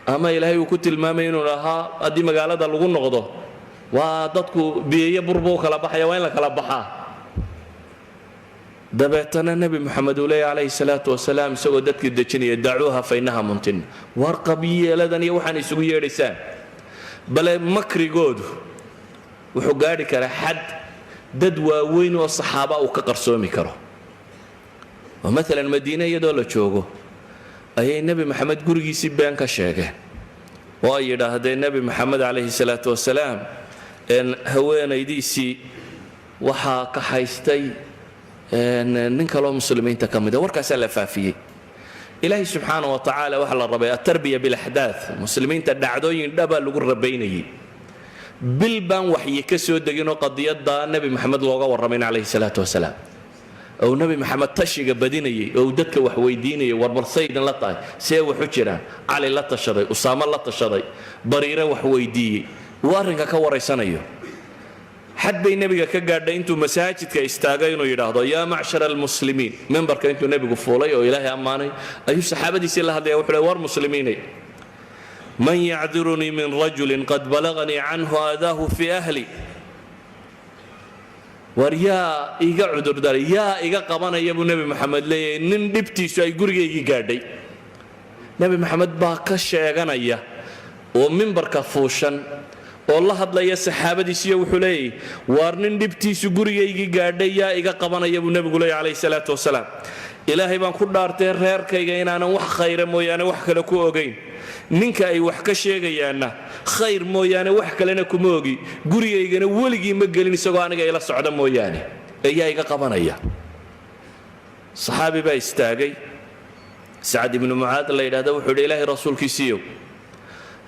ama ilaahay uu ku tilmaamay inuu lahaa haddii magaalada lagu noqdo waa dadku biyeeyo burba u kala baxaya, waa in la kala baxaa. dabeetana nebi moxamed uu leeya calayhi salaatu wasalaam isagoo dadkii dejinaya, dacuuha fa innaha muntin, war qabiyeeladan iyo waxaan isugu yeedhaysaan. bale makrigoodu wuxuu gaadhi karaa xad dad waaweyn oo saxaaba uu ka qarsoomi karo. oo maalan madiine iyadoo la joogo ayay nebi maxamed gurigiisii been ka sheegeen oo ay yidhaahdeen nebi maxamed calayhi salaatu wasalaam haweenaydiisii waxaa ka haystay nin kaloo muslimiinta ka mida. warkaasaa la faafiyey. ilaahay subxaana wa tacaala waxaa la rabay atarbiya bilaxdaad, muslimiinta dhacdooyin dhabaa lagu rabaynayay. bil baan waxyi ka soo deginoo qadiyadda nebi maxamed looga warramayn calayhi salaatu wasalaam. ou nebi maxamed tashiga badinayay oo uu dadka wax weydiinayay, warbarsaydin la tahay see waxu jiraan. cali la tashaday, usaamo la tashaday, bariire wax weydiiyey, uu arrinka ka waraysanayo. xad bay nebiga ka gaadhay intuu masaajidka istaagay inuu yidhaahdo yaa macshara almuslimiin. membarka intuu nebigu fuulay oo ilaahay ammaanay ayuu saxaabadiisii la hadlaya, wuxuu war muslimiinay, man yacdirunii min rajulin qad balaganii canhu aadaahu fii ahli. war yaa iga cudurdaray, yaa iga qabanaya buu nebi maxamed leeyahay nin dhibtiisu ay gurigaygii gaadhay. nebi maxamed baa ka sheeganaya oo mimbarka fuushan oo la hadlaya saxaabadiisiiyo wuxuu leeyahay waar nin dhibtiisu gurigaygii gaadhay yaa iga qabanaya buu nebigu leeyahay calayhi salaatu wasalaam. ilaahay baan ku dhaartay reerkayga inaanan wax khayra mooyaane wax kale ku ogayn. ninka ay wax ka sheegayaanna khayr mooyaane wax kalena kuma ogi, gurigaygana weligii ma gelin isagoo aniga ila socda mooyaane, ee yaa iga qabanaya. saxaabi baa istaagay, sacad ibnu mucaad la yidhahda, wuxuu yidhi ilaahay rasuulkiisiiyow,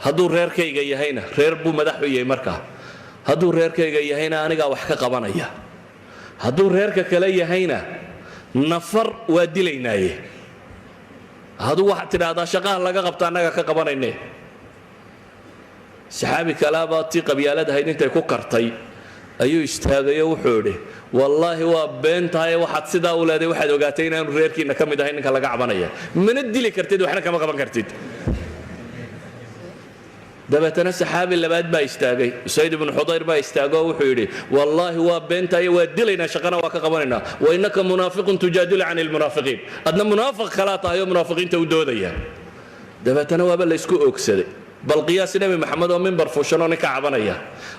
hadduu reerkayga yahayna, reer buu madax u yahay markaa, hadduu reerkayga yahayna anigaa wax ka qabanaya, hadduu reerka kale yahayna nafar waa dilaynaaye. hadduu waxaad tidhaahdaa shaqaha laga qabta annaga ka qabanayne. saxaabi kalaabaa tii qabyaalad ahayd intay ku kartay ayuu istaagayo wuxuu idhi wallaahi waa been tahay, waxaad sidaa u leeday waxaad ogaatay inaanu reerkiinna ka mid ahay ninka laga cabanaya, mana dili kartid waxna kama qaban kartid. dabeetana saxaabi labaad baa istaagay, usayd ibnu xudayr baa istaagoo wuxuu yidhi wallaahi waa beentaayo waa dilaynaa, shaqana waa ka qabanaynaa, wa innaka munaafiqun tujaadilu can ilmunaafiqiin, adna munaafiq kalaa tahay oo munaafiqiinta u doodaya. dabeetana waaba la isku oogsaday. bal qiyaas nebi maxamed oo mimbar fuushanoo nin ka cabanaya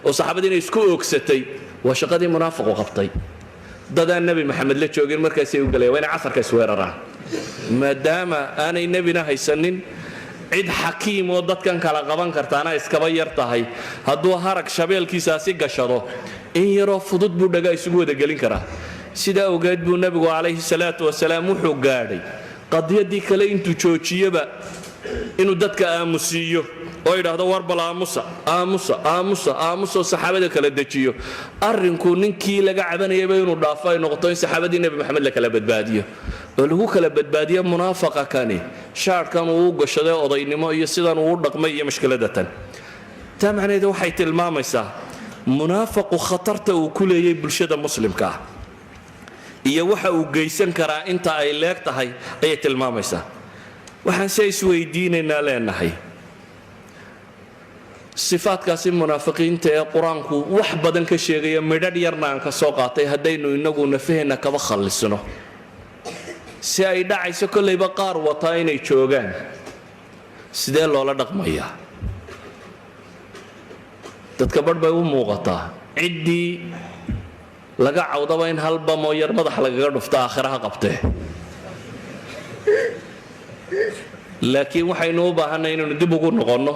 oo saxaabadii inay isku oogsatay waa shaqadii munaafiqu qabtay. dadaan nebi maxamed la joogin markaasay u galaya waa inay casarka isweeraraan, maadaama aanay nebina haysanin cid xakiim oo dadkan kala qaban kartaana iskaba yar tahay. hadduu harag shabeelkiisaasi gashado in yaroo fudud buu dhagaa isugu wada gelin karaa. sidaa ogeed buu nebigu calayhi salaatu wasalaam wuxuu gaadhay qadiyaddii kale intuu joojiyaba inuu dadka aamusiiyo oo yidhaahdo war bal aamusa aamusa aamusa aamusoo saxaabada kala dejiyo. arrinku ninkii laga cabanayaba inuu dhaafo ay noqoto in saxaabadii nebi maxamed la kala badbaadiyo oo lagu kala badbaadiyo munaafaqa kani shaarkan uu gashaday odaynimo iyo sidan uu dhaqmay iyo mushkiladatan. taa macnaheedu waxay tilmaamaysaa munaafaqu khatarta uu ku leeyahay bulshada muslimka ah iyo waxa uu geysan karaa inta ay leeg tahay ayay tilmaamaysaa. waxaan se isweydiinaynaa leenahay sifaadkaasi munaafiqiinta ee qur-aanku wax badan ka sheegaya midhadh yarna aan ka soo qaatay haddaynu inagu nafaheenna kaba khallisno si ay dhacayso kollayba qaar wataa inay joogaan sidee loola dhaqmayaa dadka badh bay u muuqataa ciddii laga cawdaba in hal bamoo yar madax lagaga dhufto aakhiraha qabtee laakiin waxaynu u baahanay inaynu dib ugu noqonno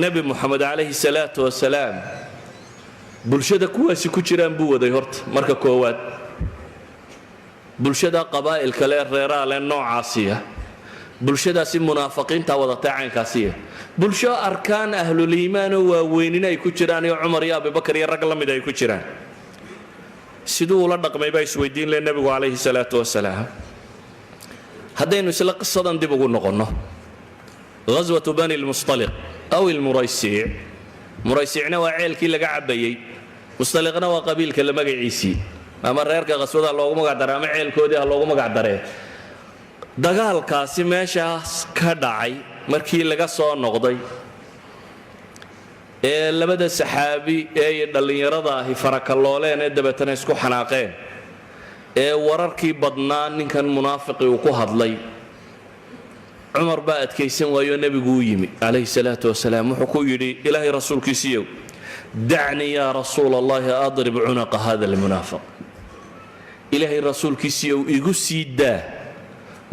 nebi moxamed calayhi salaatu wasalaam bulshada kuwaasi ku jiraan buu waday horta marka koowaad bulshada qabaa'ilka le reeraha le noocaasiya bulshadaasi munaafiqiinta wadatay caynkaasiya bulsho arkaan ahluliimaanoo waaweynina ay ku jiraan iyo cumar iyo abubakar iyo rag la mid ay ku jiraan siduu ula dhaqmay baa isweydiin leh nebigu calayhi salaatu wasalaam haddaynu isla qisadan dib ugu noqonno ghaswatu bani lmustaliq aw ilmuraysiic muraysiicna waa ceelkii laga cabbayey mustaliqna waa qabiilka la magaciisii ama reerka qaswada loogu magacdaray ama ceelkoodii ha loogu magacdaree dagaalkaasi meeshaas ka dhacay markii laga soo noqday ee labada saxaabi ee dhallinyarada ahi farakalooleen ee dabeetana isku xanaaqeen ee wararkii badnaa ninkan munaafiqii uu ku hadlay cumar baa adkaysan waayo nebigu u yimi calayhi salaatu wasalaam wuxuu ku yidhi ilaahay rasuulkiisiiyow dacnii yaa rasuula allahi adrib cunaqa hada almunaafiq ilaahay rasuulkiisiiyow igu sii daa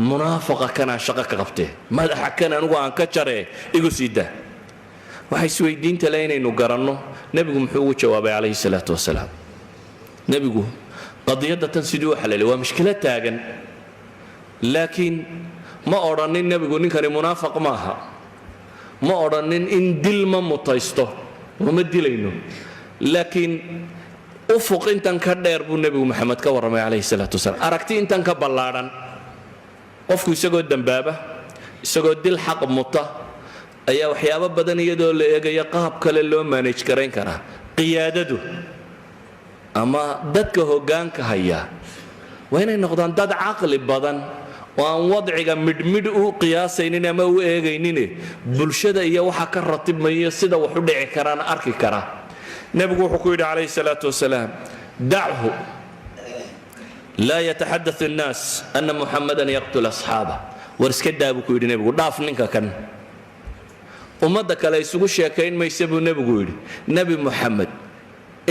munaafaqa kanaa shaqo ka qabtee madaxa kan anigu aan ka jaree igu sii daa waxay isweydiinta le inaynu garanno nebigu muxuu ugu jawaabay calayhi salaatu wasalaam nebigu qadiyadda tan siduu u xalaalay waa mushkilo taagan laakiin ma odhannin nebigu ninkani munaafiq maaha ma odhannin in dil ma mutaysto ma dilayno laakiin ufuq intan ka dheer buu nebigu maxamed ka warramay calayhi salaatu wasalaam aragti intan ka ballaadhan qofku isagoo dembaaba isagoo dil xaq muta ayaa waxyaabo badan iyadoo la eegaya qaab kale loo manage garayn karaa qiyaadadu ama dadka hoggaanka haya waa inay noqdaan dad caqli badan oo aan wadciga midhmidh u qiyaasaynin ama u eegaynin bulshada iyo waxa ka ratibmaya sida wax u dhici karaan arki kara nebigu wuxuu ku yidhi calayhi salaatu wasalaam dachu laa yataxadath annaas ana muxamadan yaqtul asxaaba war iska daa buu ku yidhi nebigu dhaaf ninka kan ummadda kale isugu sheekayn maysa buu nebigu yidhi nebi muxamed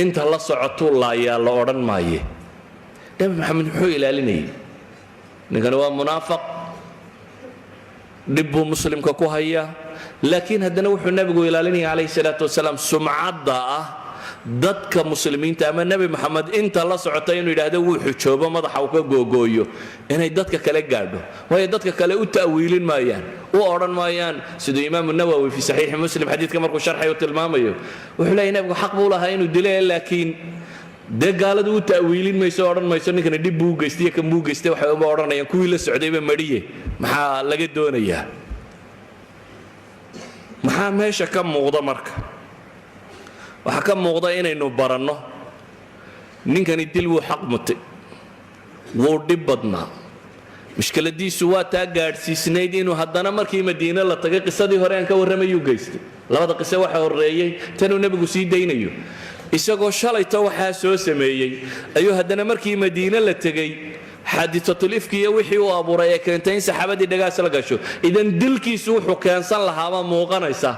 inta la socotuu laayaa la odhan maaye nebi moxamed muxuu ilaalinayay ninkani waa munaafiq dhib buu muslimka ku hayaa laakiin haddana wuxuu nebigu ilaalinaya calayhi salaatu wasalaam sumcadda ah dadka muslimiinta ama nebi moxamed inta la socota inuu yidhaahdo wuu xujoobo madaxa uu ka googooyo inay dadka kale gaadho waayo dadka kale u ta'wiilin maayaan u odhan maayaan siduu imaamu nawowi fi saxiixi muslim xadiidka markuu sharxay u tilmaamayo wuxuu leeyahy nebigu xaq buu lahaa inuu dile laakiin dee gaaladu u ta'wiilin mayso odhan mayso ninkani dhib buu geystay kan buu geystay waxay uma odhanayaan kuwii la socdayba madhiye maxaa laga doonayaa maxaa meesha ka muuqda marka waxaa ka muuqda inaynu baranno ninkani dil wuu xaq mutay wuu dhib badnaa mushkiladiisu waa taa gaadhsiisnayd inuu haddana markii madiine la tagay qisadii hore aan ka warramayuu geystay labada qiso waxa horreeyey tanuu nebigu sii daynayo isagoo shalayto waxaa soo sameeyey ayuu haddana markii madiine la tegey xaadiatulifki iyo wixii uu abuuray ee keentay in saxaabadii dhagaas la gasho idan dilkiisu wuxuu keensan lahaabaa muuqanaysa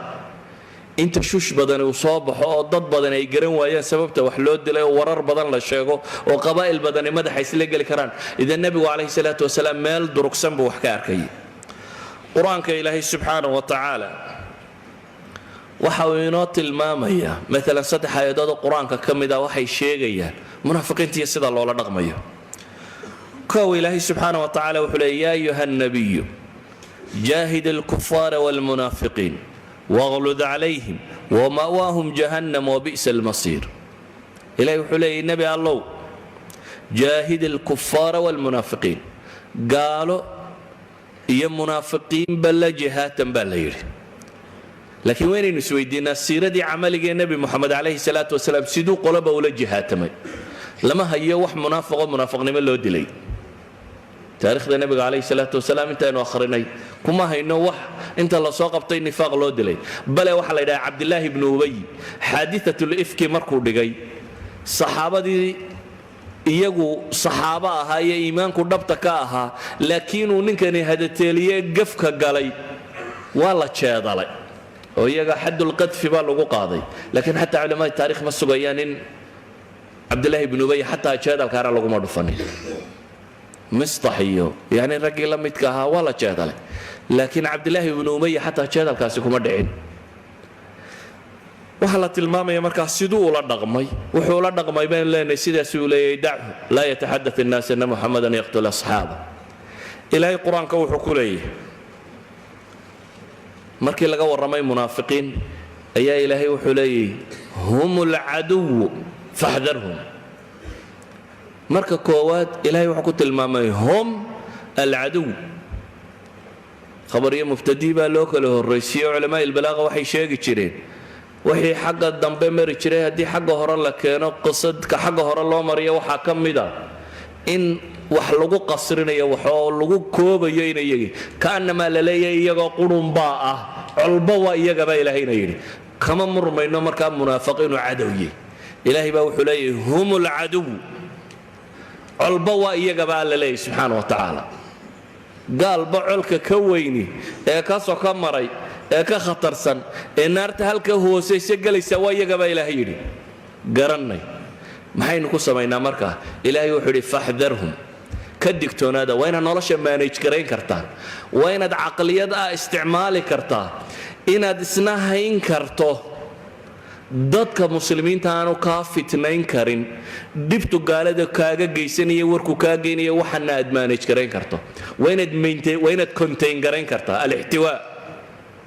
inta shush badan uu soo baxo oo dad badan ay garan waayaan sababta wax loo dilay oo warar badan la sheego oo qabaa'il badan ay madaxa isla geli karaan idan nebigu calayhi salaatu wasalaam meel durugsan buu wax ka arkayay qur-aanka ilaahay subxaanahu wa tacaala waxa uu inoo tilmaamayaa maalan 3 aayadood oo qur-aanka ka mid ah waxay sheegayaan munaafiqiinta iyo sida loola dhaqmayo kow ilaahay subxaanahu wa tacaala wuxuu leeyahay yaa ayuha annabiyu jaahid alkufaara waalmunaafiqiin واغلظ عليهم ومأواهم جهنم وبئس المصير إلهي وحلي النبي الله جاهد الكفار والمنافقين قالوا يا منافقين بلا جهات بلا يري لكن وين نسوي دينا السيرة دي عملي النبي محمد عليه الصلاة والسلام سيدو قلبه ولا جهات لما هي وح منافق ومنافق نمل له دلي taariikhda nabiga calayhi salaatu wasalaam intaaynu akhrinay kuma hayno wax inta la soo qabtay nifaaq loo dilay bale waxaa la yidhaha cabdillaahi ibnu ubay xaadiatul ifki markuu dhigay saxaabadii iyagu saxaabo ahaa iyo iimaanku dhabta ka ahaa laakiinuu ninkani hadateeliye gafka galay waa la jeedalay oo iyaga xaddulqadfi baa lagu qaaday laakiin xataa culamada taarikh ma sugayaan in cabdillaahi ibnu ubay xataa jeedalkaana laguma dhufanin mistax iyo yani raggii la midka ahaa waa la jeedalay laakiin cabdillaahi ibnu umaya xataa jeedalkaasi kuma dhicin waxaa la tilmaamaya markaa siduu ula dhaqmay wuxuu ula dhaqmay baynu leenahay sidaasuu leeyahay dachu laa yataxadath annaas anna muxamadan yaqtul asxaaba ilaahay qur-aanka wuxuu ku leeyahay markii laga warramay munaafiqiin ayaa ilaahay wuxuu leeyahay hum alcaduwu faxdarhum marka koowaad ilaahay wuxuu ku tilmaamay hum alcaduw khabar iyo mubtadii baa loo kala horraysiiye culamaa ilbalaaqa waxay sheegi jireen wixii xagga dambe mari jiray haddii xagga hore la keeno qisadka xagga hore loo mariyo waxaa ka mid a in wax lagu qasrinayo waxoo lagu koobayo inay yagi kaannamaa la leeyahay iyagoo qurunbaa ah colba waa iyagabaa ilaahayna yidhi kama murmayno markaa munaafiqiinu cadowye ilaahay baa wuxuu leeyahay hum alcaduw colba waa iyagabaa alla leeyahy subxaana wa tacaala gaalba colka ka weyni ee ka soka maray ee ka khatarsan ee naarta halka hoosaysa gelaysa waa iyagabaa ilaahay yidhi garannay maxaynu ku samaynaa markaa ilaahay wuxuu yidhi faxdarhum ka digtoonaada waa inaad nolosha maanage garayn kartaa waa inaad caqliyad ah isticmaali kartaa inaad isna hayn karto dadka muslimiinta aanu kaa fitnayn karin dhibtu gaalada kaaga geysanaya warkuu kaa geynaya waxana aad maanage garayn karto waa inaad contain garayn kartaa alixtiwaa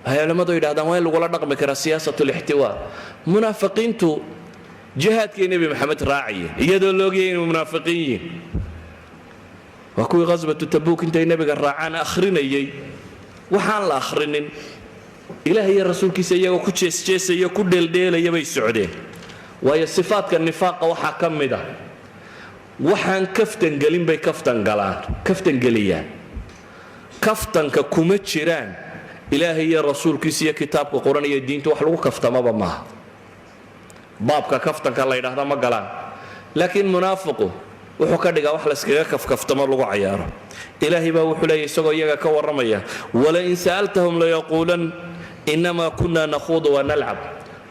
waxay culammadu yidhahdaan waa in lagula dhaqmi karaa siyaasat lixtiwaa munaafiqiintu jihaadkii nebi maxamed raaciyeen iyadoo loogayay inay munaafiqiin yihiin waa kuwii qasbatu tabuuk intay nebiga raacaan akhrinayay waxaan la akhrinin ilaahay iyo rasuulkiisa iyagoo ku jeesjeesaya ku dheeldheelaya bay socdeen waayo sifaadka nifaaqa waxaa ka mid ah waxaan kaftangelin bay kaftangeliyaan kaftanka kuma jiraan ilaahay iyo rasuulkiisa iyo kitaabka quran iyo diinta wax lagu kaftamaba maaha baabka kaftanka la yidhaahda ma galaan laakiin munaafiqu wuxuu ka dhigaa wax layskaga kafkaftamo lagu cayaaro ilaahay baa wuxuu leeyahy isagoo iyaga ka warramaya walain sa'altahum layaquulan inamaa kunna nakhuudu wanalcab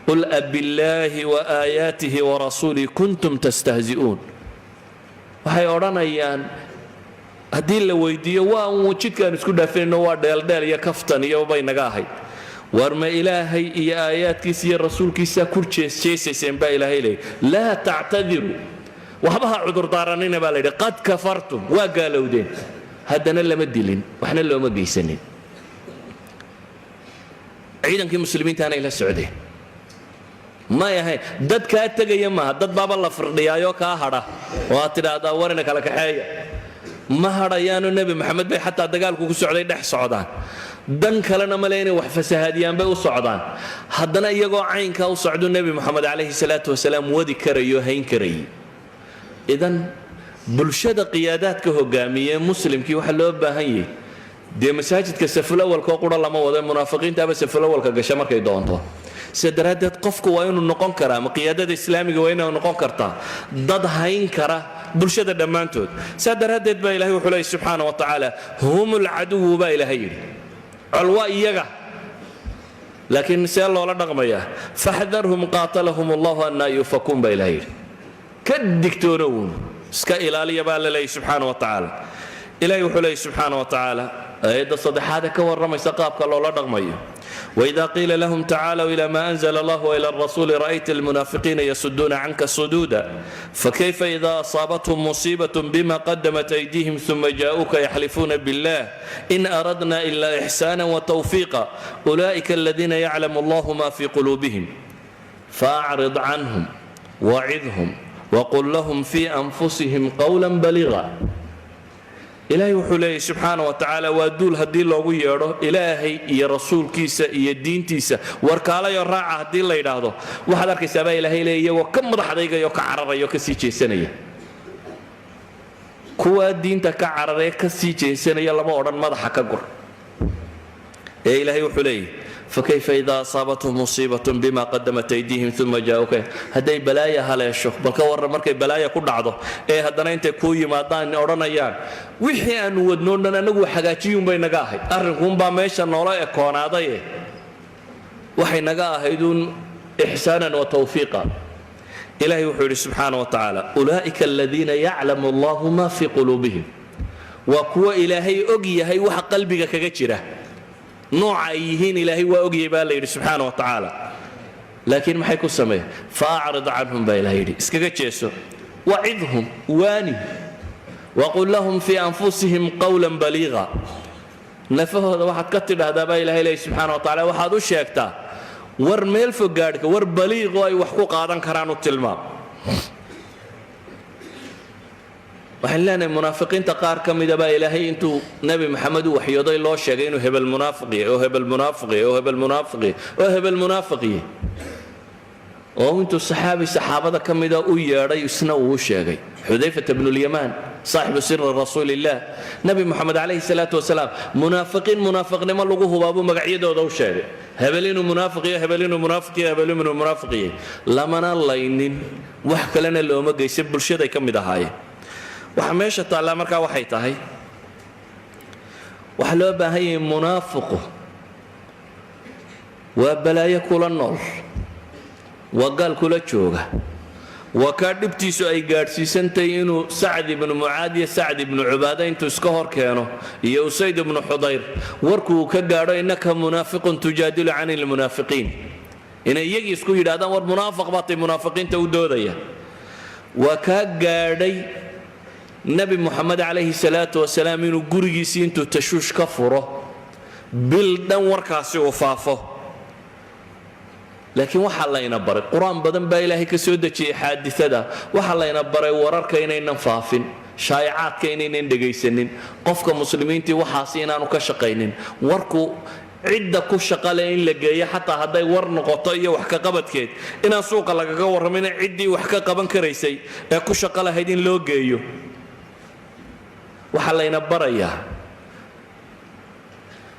qul abillaahi waaaayaatihi warasuulih kuntum tastahzi'uun waxay odhanayaan haddii la weydiiyo waa uun jidkaan isku dhaafinayno waa dheeldheel iyo kaftan iyo bay naga ahayd war ma ilaahay iyo aayaadkiisa iyo rasuulkiisa ku jeesjeesayseen baa ilaahay leeyay laa tactadiru waxba ha cudurdaaranina baa layidhi qad kafartum waa gaalowdeen haddana lama dilin waxna looma geysanin ciidankii muslimiintaanay la socdeen may ahayn dad kaa tegaya maaha dad baaba la firdhiyaayoo kaa hadha oo aad tidhaahdaa warina kala kaxeeya ma hadhayaano nebi maxamed bay xataa dagaalku ku socday dhex socdaan dan kalena male inay wax fasahaadiyaan bay u socdaan haddana iyagoo caynkaa u socdu nebi moxamed calayhi salaatu wasalaam wadi karayo hayn karayay idan bulshada qiyaadaadka hogaamiye muslimkii waxaa loo baahan yahay dee masaajidka safulawalkoo qura lama wado munaafiqiintaaba safulawalka gasha markay doonto sida daraaddeed qofku waa inuu noqon karaa ama qiyaadada islaamiga waa inay noqon kartaa dad hayn kara bulshada dhammaantood saa daraaddeed baa ilahay wuxuu leeyay subxaana wa tacaala hum alcaduwu baa ilaahay yidhi col waa iyaga laakiin see loola dhaqmayaa faxdarhum qaatalahum allahu annaa yufakuun baa ilahay yidhi ka digtoonowun iska ilaaliya baa la leeyay subxaana wa tacaala ilahay wuxuu leeyay subxaana wa tacaala aayadda saddexaadee ka warramaysa qaabka loola dhaqmayo وإذا قيل لهم تعالوا إلى ما أنزل الله وإلى الرسول رأيت المنافقين يسدون عنك صدودا فكيف إذا أصابتهم مصيبة بما قدمت أيديهم ثم جاءوك يحلفون بالله إن أردنا إلا إحسانا وتوفيقا أولئك الذين يعلم الله ما في قلوبهم فأعرض عنهم وعظهم وقل لهم في أنفسهم قولا بليغا ilaahay wuxuu leeyahy subxaana wa tacaala waa duul haddii loogu yeedho ilaahay iyo rasuulkiisa iyo diintiisa warkaalayo raaca haddii la yidhaahdo waxaad arkaysaabaa ilaahay leeya iyagoo ka madaxdaygayo ka cararayo ka sii jeesanaya kuwa diinta ka cararee ka sii jeesanaya lama odhan madaxa ka gur ee ilaahay wuxuu leeyahay fakayfa idaa asaabathum musiibatun bima qadamat aydihim uma jaa'uka hadday balaaya haleesho balka warran markay balaaya ku dhacdo ee haddana intay kuu yimaadaan odhanayaan wixii aanu wadnoo dhan anagu hagaajiyuunbay naga ahayd arrinkuunbaa meesha noola ekoonaaday waxay naga ahayduun ixsaanan wa tawfiiqa ilaahay wuxuu yidhi subxaana wa tacaala ulaa'ika aladiina yaclamu allahu ma fii quluubihim waa kuwa ilaahay og yahay waxa qalbiga kaga jira nooca ay yihiin ilaahay waa ogyay baa la yidhi subxaana wa tacaala laakiin maxay ku sameeyeen faacrid canhum baa ilahay yidhi iskaga jeeso wacidhum waani waqul lahum fii anfusihim qawlan baliiqa nafahooda waxaad ka tidhaahdaa baa ilahay leeyahy subxaana wa tacala waxaad u sheegtaa war meel fog gaadhka war baliiqoo ay wax ku qaadan karaan u tilmaam waxaan leenahay munaafiqiinta qaar ka mida baa ilaahay intuu nebi maxamed u waxyooday loo sheegay inuu hebel munaafiqiye oo hebel munaafiqiye oo hebel munaafiqiye oo hebel munaafiqiye oo intuu saxaabada ka mida u yeedhay isna uu u sheegay xudayfata bnulyamaan saaxibu siri rasuulillaah nebi moxamed calayhi salaatu wasalaam munaafiqiin munaafiqnimo lagu hubaabuu magacyadooda u sheegay hebel inuu munaafiqiyo hebel inuu munaafiqiyo hebel inuu munaafiqiye lamana laynin wax kalena looma geysan bulshaday ka mid ahaayeen waxa meesha taallaa markaa waxay tahay waxa loo baahan yahay munaafiqu waa balaayo kula nool waa gaal kula jooga waa kaa dhibtiisu ay gaadhsiisantahay inuu sacd ibnu mucaad iyo sacd ibnu cubaada intuu iska hor keeno iyo usayd ibnu xudayr warkuu ka gaadho innaka munaafiqun tujaadilu cani lmunaafiqiin inay iyagii isku yidhahdaan war munaafiq baatay munaafiqiinta u doodaya waa kaa gaadhay nebi moxamed calayhi salaatu wasalaam inuu gurigiisii intuu tashuush ka furo bil dhan warkaasi uu faafo laakiin waxaa layna baray qur-aan badan baa ilaahay ka soo dejiyey xaadisada waxaa layna baray wararka inaynan faafin shaa'icaadka inaynan dhegaysanin qofka muslimiintii waxaasi inaanu ka shaqaynin warku cidda ku shaqale in la geeyo xataa hadday war noqoto iyo wax ka qabadkeed inaan suuqa lagaga warramin ciddii wax ka qaban karaysay ee ku shaqo lahayd in loo geeyo waxaa layna barayaa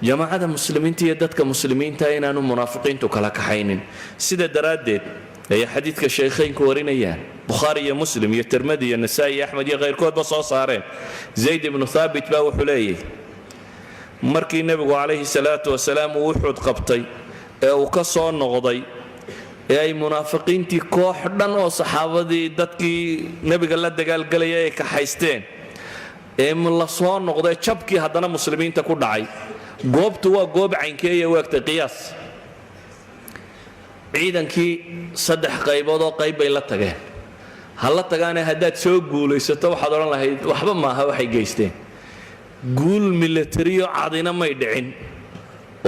jamaacada muslimiinta iyo dadka muslimiinta inaanu munaafiqiintu kala kaxaynin sida daraaddeed ay xadiidka shaykhaynku warinayaan bukhaari iyo muslim iyo tirmidi iyo nasaa'i iyo axmed iyo kayrkoodba soo saareen zayd ibnu thaabit baa wuxuu leeyahay markii nebigu calayhi salaatu wasalaam uu uxud qabtay ee uu ka soo noqday ee ay munaafiqiintii koox dhan oo saxaabadii dadkii nebiga la dagaalgelaya ay kaxaysteen ee la soo noqday jabkii haddana muslimiinta ku dhacay goobtu waa goob caynkeeye waagta qiyaas ciidankii saddex qaybood oo qayb bay la tageen ha la tagaane haddaad soo guulaysato waxaad odhan lahayd waxba maaha waxay geysteen guul milatariyo cadina may dhicin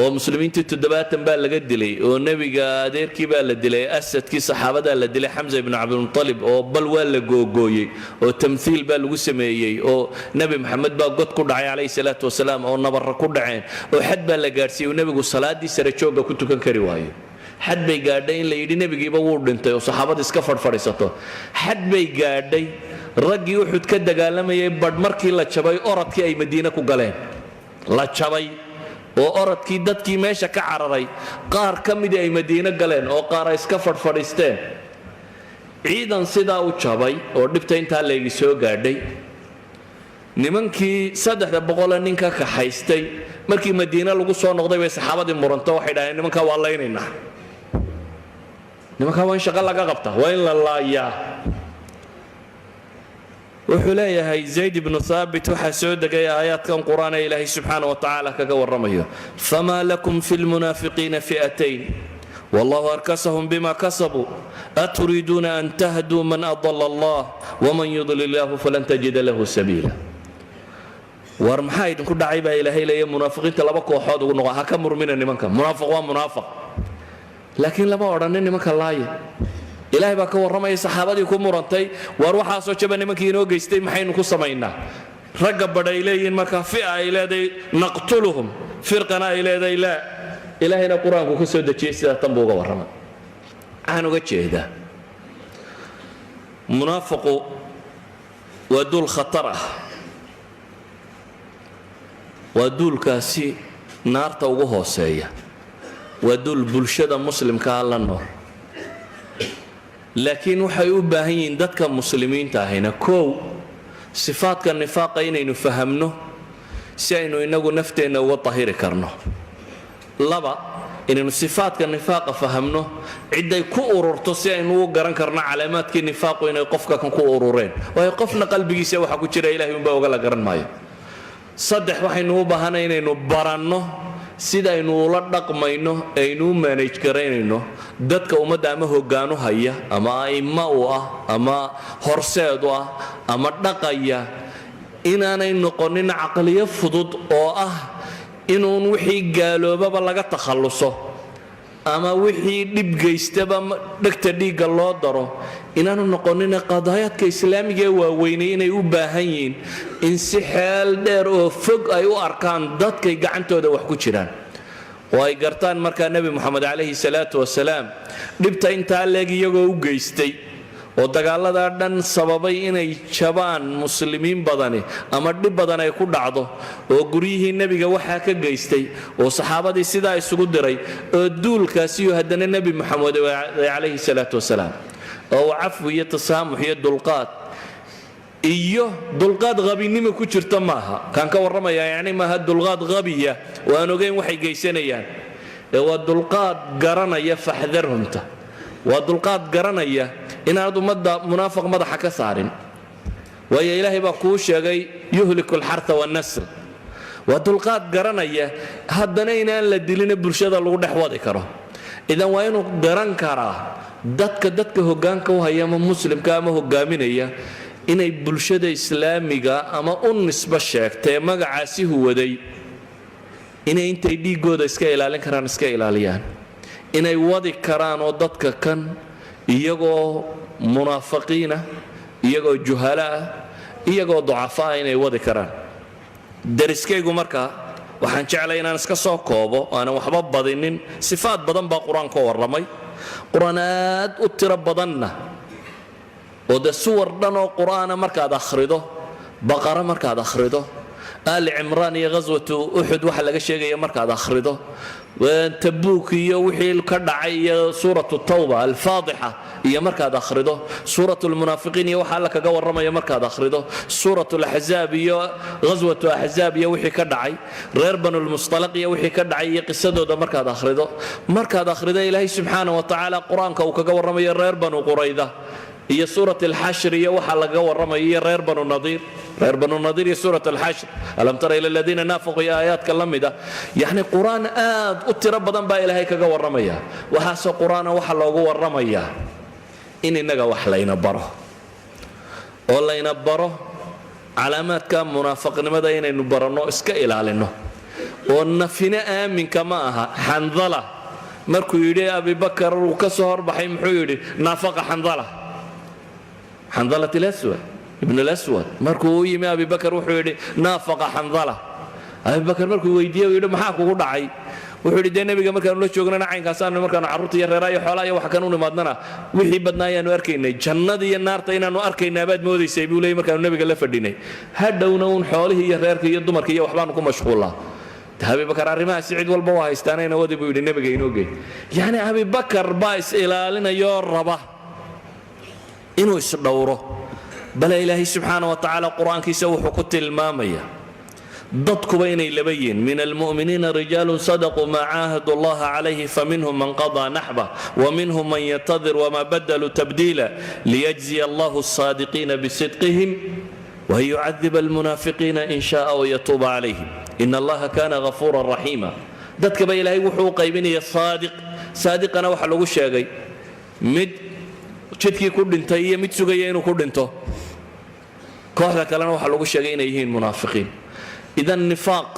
oo muslimiintii 70 baa laga dilay oo nebiga adeerkii baa la dilay asadkii saxaabadaa la dilay xamza ibnu cabdilmutalib oo bal waa la googooyey oo tamthiil baa lagu sameeyey oo nebi maxamed baa god ku dhacay calayhi salaatu wasalaam oo nabarra ku dhaceen oo xad baa la gaadhsiiyey oo nebigu salaaddii sare joogga ku tukan kari waayo xad bay gaadhay in la yidhi nebigiiba wuu dhintay oo saxaabada iska fadhfadhiisato xad bay gaadhay raggii uxud ka dagaalamayay badh markii la jabay orodkii ay madiine ku galeen la jabay oo orodkii dadkii meesha ka cararay qaar ka midii ay madiine galeen oo qaar ay iska fadhfadhiisteen ciidan sidaa u jabay oo dhibta intaa leegi soo gaadhay nimankii 300 ninka kaxaystay markii madiine lagu soo noqday bay saxaabadii muranto waxay dhaaheen nimankaa waa laynaynaa nimankaa waa in shaqo laga qabtaa waa in la laayaa wuxuu leeyahay zayd ibnu thaabit waxaa soo degay aayaadkan qur-aan ee ilaahay subxaana wa tacaala kaga warramayo famaa lakum fi lmunaafiqiina fi'atayn wallahu arkasahum bima kasabuu aturiiduuna an tahduu man adala allah waman yudlil illahu falan tajida lahu sabiila war maxaa idinku dhacay baa ilaahay leeya munaafiqiinta laba kooxood ugu noqo ha ka murmina nimanka munaafiq waa munaafiq laakiin lama odhanin nimanka laaya ilaahay baa ka warramaya saxaabadii ku murantay war waxaasoo jaba nimankii inoo geystay maxaynu ku samaynaa ragga badhay leeyihiin markaa fi'a ay leedahay naqtuluhum firqana ay leedahay laa ilaahayna qur-aanku ka soo dejiyey sidaa tan buu uga warramay waxaan uga jeedaa munaafiqu waa dul khatar ah waa duulkaasi naarta ugu hooseeya, waa duul bulshada muslimkaa la nool. laakiin waxay u baahan yihiin dadka muslimiinta ahayna kow sifaadka nifaaqa inaynu fahamno si aynu inagu nafteenna uga tahiri karno. laba, inaynu sifaadka nifaaqa fahamno cidday ku ururto si aynu u garan karno calaamaadkii nifaaqu inay qofka kan ku urureen, waayo qofna qalbigiisa waxa ku jira ilaahay unbaa oga la garan maayo. saddex, waxaynu u baahanay inaynu baranno sidaynu ula dhaqmayno aynu u manage garaynayno dadka ummadda ama hoggaanu haya ama a'imma u ah ama horseed u ah ama dhaqaya, inaanay noqonin caqliyo fudud oo ah inuun wixii gaaloobaba laga takhalluso ama wixii dhib geystaba dhegta dhiigga loo daro. inaanu noqonin qadaayaadka islaamiga ee waaweynay inay u baahan yihiin in si xeel dheer oo fog ay u arkaan dadkay gacantooda wax ku jiraan, oo ay gartaan markaa nebi moxamed calayhi salaatu wasalaam dhibta intaa leeg iyagoo u geystay oo dagaaladaa dhan sababay inay jabaan muslimiin badani ama dhib badan ay ku dhacdo, oo guryihii nebiga waxaa ka geystay, oo saxaabadii sidaa isugu diray, oo duulkaasiyo haddana nebi moxamed calayhi salaatu wasalaam oo cafwi iyo tasaamux iyo dulqaad iyo dulqaad qabinimo ku jirta maaha. kaan ka warramaya yacni maaha dulqaad qabiya oo aan ogeyn waxay geysanayaan, ee waa dulqaad garanaya faxdarhumta, waa dulqaad garanaya inaanad ummadda munaafiq madaxa ka saarin, waayo ilaahay baa kuu sheegay yuhliku alxarta wannasl. waa dulqaad garanaya haddana inaan la dilina bulshada lagu dhex wadi karo. idan waa inuu garan karaa dadka hoggaanka u haya ama muslimka ama hoggaaminaya inay bulshada islaamiga ama u nisbo sheegtee magacaasi huwaday inay intay dhiiggooda iska ilaalin karaan iska ilaaliyaan, inay wadi karaan oo dadka kan iyagoo munaafiqiina, iyagoo juhala ah, iyagoo ducafaa inay wadi karaan. dariskaygu markaa waxaan jeclay inaan iska soo koobo, aanan waxba badinin. sifaad badan baa qur-aanka warramay, qur-aan aad u tiro badanna, oo de suwar dhan oo qur'aana markaad akhrido, baqara markaad akhrido, aali cimraan iyo ghaswatu uxud waxa laga sheegaya markaad akhrido, tabuuk iyo wixii ka dhacay iyo suuratu tawba alfaadixa iyo markaad akhrido, suuratu lmunaafiqiin iyo waxa alla kaga warramaya markaad akhrido, suuratu laxzaab iyo ghaswatu axzaab iyo wixii ka dhacay, reer banulmustalaq iyo wixii ka dhacay iyo qisadooda markaad akhrido ilaahay subxaana wa tacaala qur-aanka uu kaga warramayo reer banu qurayda iyo suurat alxashr iyo waxa laga warramayo iyo reer banu nadiir iyo suurat alxashr, alam tara ila aladiina naafaquu iyo aayaadka la mida. yacni qur-aan aad u tiro badan baa ilaahay kaga warramaya. waxaasoo qur-aana waxa loogu warramayaa in innaga wax layna baro, oo layna baro calaamaadka munaafiqnimada inaynu baranno iska ilaalinno, oo nafina aaminka ma aha. xandala markuu yidhi abibakar uu ka soo horbaxay muxuu yidhi naafaqa xandalat ibn اlaswad markuu u yimi abibakar wuxuu yidhi naafaqa xandala. abibakar markuu weydiiye u yidhi maxaa kugu dhacay, wuxuu yidhi dee nebiga markaanu la joognana caynkaasaan markaanu carruurta iyo reeraha iyo xoolaha iyo wax kan u nimaadnana wixii badnaa ayaanu arkaynay, jannada iyo naarta inaanu arkaynaa baad moodaysay buu leeyay markaanu nebiga la fadhinay, hadhowna uun xoolihii iyo reerka iyo dumarka iyo waxbaanu ku mashquullaa. abibakar arrimahaasi cid walba waa haystaanayna wadi buu yidhi nebiga inoo gey. yacni abibakar baa is ilaalinayoo raba inuu isdhowro. bale ilaahay subxaana wa tacaala qur-aankiisa wuxuu ku tilmaamaya dadkuba inay laba yihiin. min almu'miniina rijaalun sadaquu maa caahadu allaha calayhi faminhum man qadaa naxbah waminhum man yatadir wama badaluu tabdiila liyajziya allahu asaadiqiina bisidqihim wayucadib almunaafiqiina in shaaa wayatuuba calayhim in allaha kana ghafuuran raxiima. dadkaba ilaahay wuxuu u qaybinaya saadiqana waxa lagu sheegay mid jidkii ku dhintay iyo mid sugaya inuu ku dhinto. kooxda kalena waxaa lagu sheegay inay yihiin munaafiqiin. idan nifaaq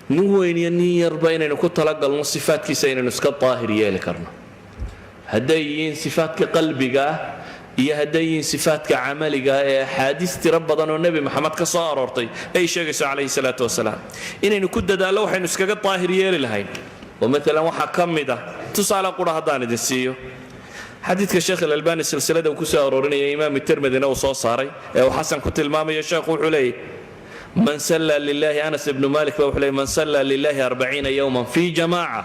nin weyn iyo nin yarba inaynu ku talagalno sifaadkiisa inaynu iska daahir yeeli karno, hadday yihiin sifaadka qalbiga ah iyo hadday yihiin sifaadka camaliga ah ee axaadiis tiro badan oo nebi maxamed ka soo aroortay ay sheegayso calayhi salaatu wasalaam. inaynu ku dadaallo waxaynu iskaga daahir yeeli lahayn. oo maalan waxaa ka mid ah tusaale qura haddaan idin siiyo xadiidka sheekh alalbani silsilada uu ku soo aroorinaya imaam tirmidina uu soo saaray ee uu xasan ku tilmaamayo sheekhu wuxuu leeyahy من صلى لله أنس بن مالك من صلى لله 40 يوما في جماعة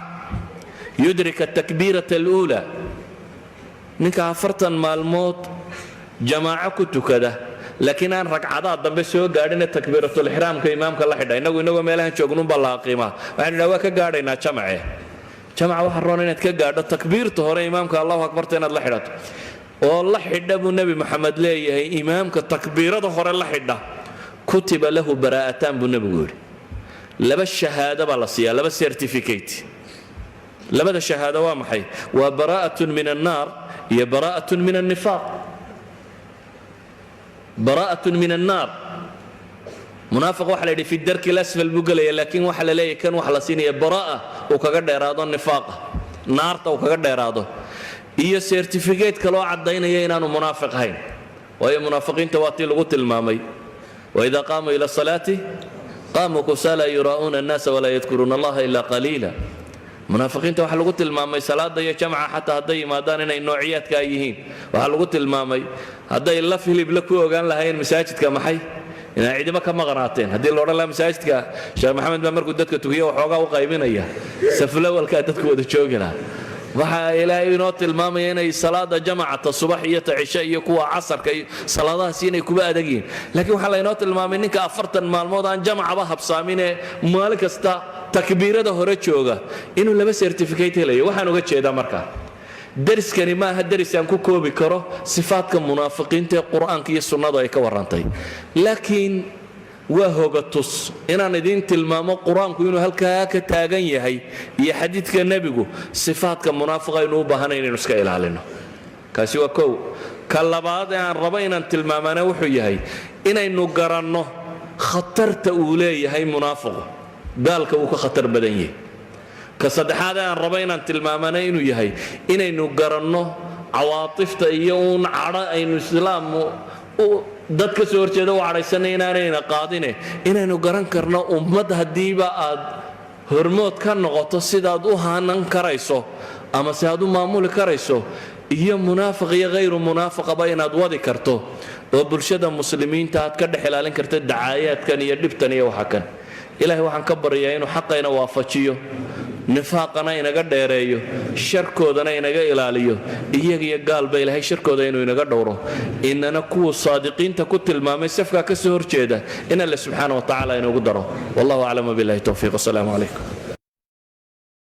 يدرك التكبيرة الأولى نك أفرتن مالموت جماعة كنت كذا لكن أنا ركعات ضم بسوق قاعدين تكبيرة الإحرام كإمام كلا حدا إنه ميلها شغلون بالله قيمة يعني لو كقاعدين جماعة وحرون إنك قاعد التكبير تهور إمامك الله أكبر تنا الله حدته والله حدا أبو النبي محمد ليه إمامك التكبيرة تهور الله حدا كتب له براءتان بالنبي يقول لبس شهادة بالصيام لبس سيرتيفيكيت لبس الشهادة وامحي وبراءة من النار هي براءة من النفاق براءة من النار منافق وحلا في الدرك الأسفل بقول لكن وحلا ليه كان وحلا سيني براءة وكقدر إرادة النفاق نار تو كقدر إرادة هي سيرتيفيكيت كلو عدينا ينانو منافق هين وهي منافقين تواتي لغت المامي وإذا قاموا إلى الصلاة قاموا كسالى يراؤون الناس ولا يذكرون الله إلا قليلا منافقين تو waxaa lagu tilmaamay salaada iyo jamca xataa haday imaadaan inay noocyadka ay yihiin waxaa lagu tilmaamay haday la filib la ku ogaan lahayn masaajidka maxay inay ciidama ka maqnaateen hadii la oran lahaa masaajidka Sheekh Maxamed baa markuu dadka tukiyo waxoogaa u qaybinaya safla walka dadku wada joogana waxa ilaahay inoo tilmaamay inay salaada jamacata subax iyo cisha iyo kuwa casarka iyo salaadahaas inay kuba adageen laakiin waxa la inoo tilmaamay ninka 40 maalmood aan jamacaba habsaamine maalin kasta takbiirada hore jooga inuu laba certificate helayo waxaan uga jeedaa markaa dariskani ma aha daris aan ku koobi karo sifaadka munaafiqiinta ee quraanka iyo sunnadu ay ka warantay laakiin waa hogatus inaan idin tilmaamo quraanku inuu halkaa ka taagan yahay iyo xadiidka nabigu sifaadka munaafiqa inuu u baahan inaynu iska ilaalino kaasi waa kow ka labaad aan rabo inaan tilmaamana wuxuu yahay inaynu garanno khatarta uu leeyahay munaafiqu gaalka uu ka khatar badan yahay ka saddexaad aan rabo inaan tilmaamana inuu yahay inaynu garanno cawaatifta iyo un cadho aynu islaamu dadka soo horjeeda u cadhaysanay inaanayna qaadine inaynu garan karno ummad haddiiba aad hormood ka noqoto sidaad u haanan karayso ama si aad u maamuli karayso iyo munaafiq iyo hayru munaafiqaba inaad wadi karto oo bulshada muslimiinta aad ka dhex ilaalin karto dacaayaadkan iyo dhibtan iyo waxa kan ilaahay waxaan ka baryaa inuu xaqayna waafajiyo nifaaqana inaga dheereeyo sharkoodana inaga ilaaliyo iyaga iyo gaalba ilaahay sharkooda inuu inaga dhowro inana kuwa saadiqiinta ku tilmaamay safka ka soo horjeeda in Allah subhanahu wa ta'ala inuu daro wallahu a'lamu billahi tawfiiq assalamu alaykum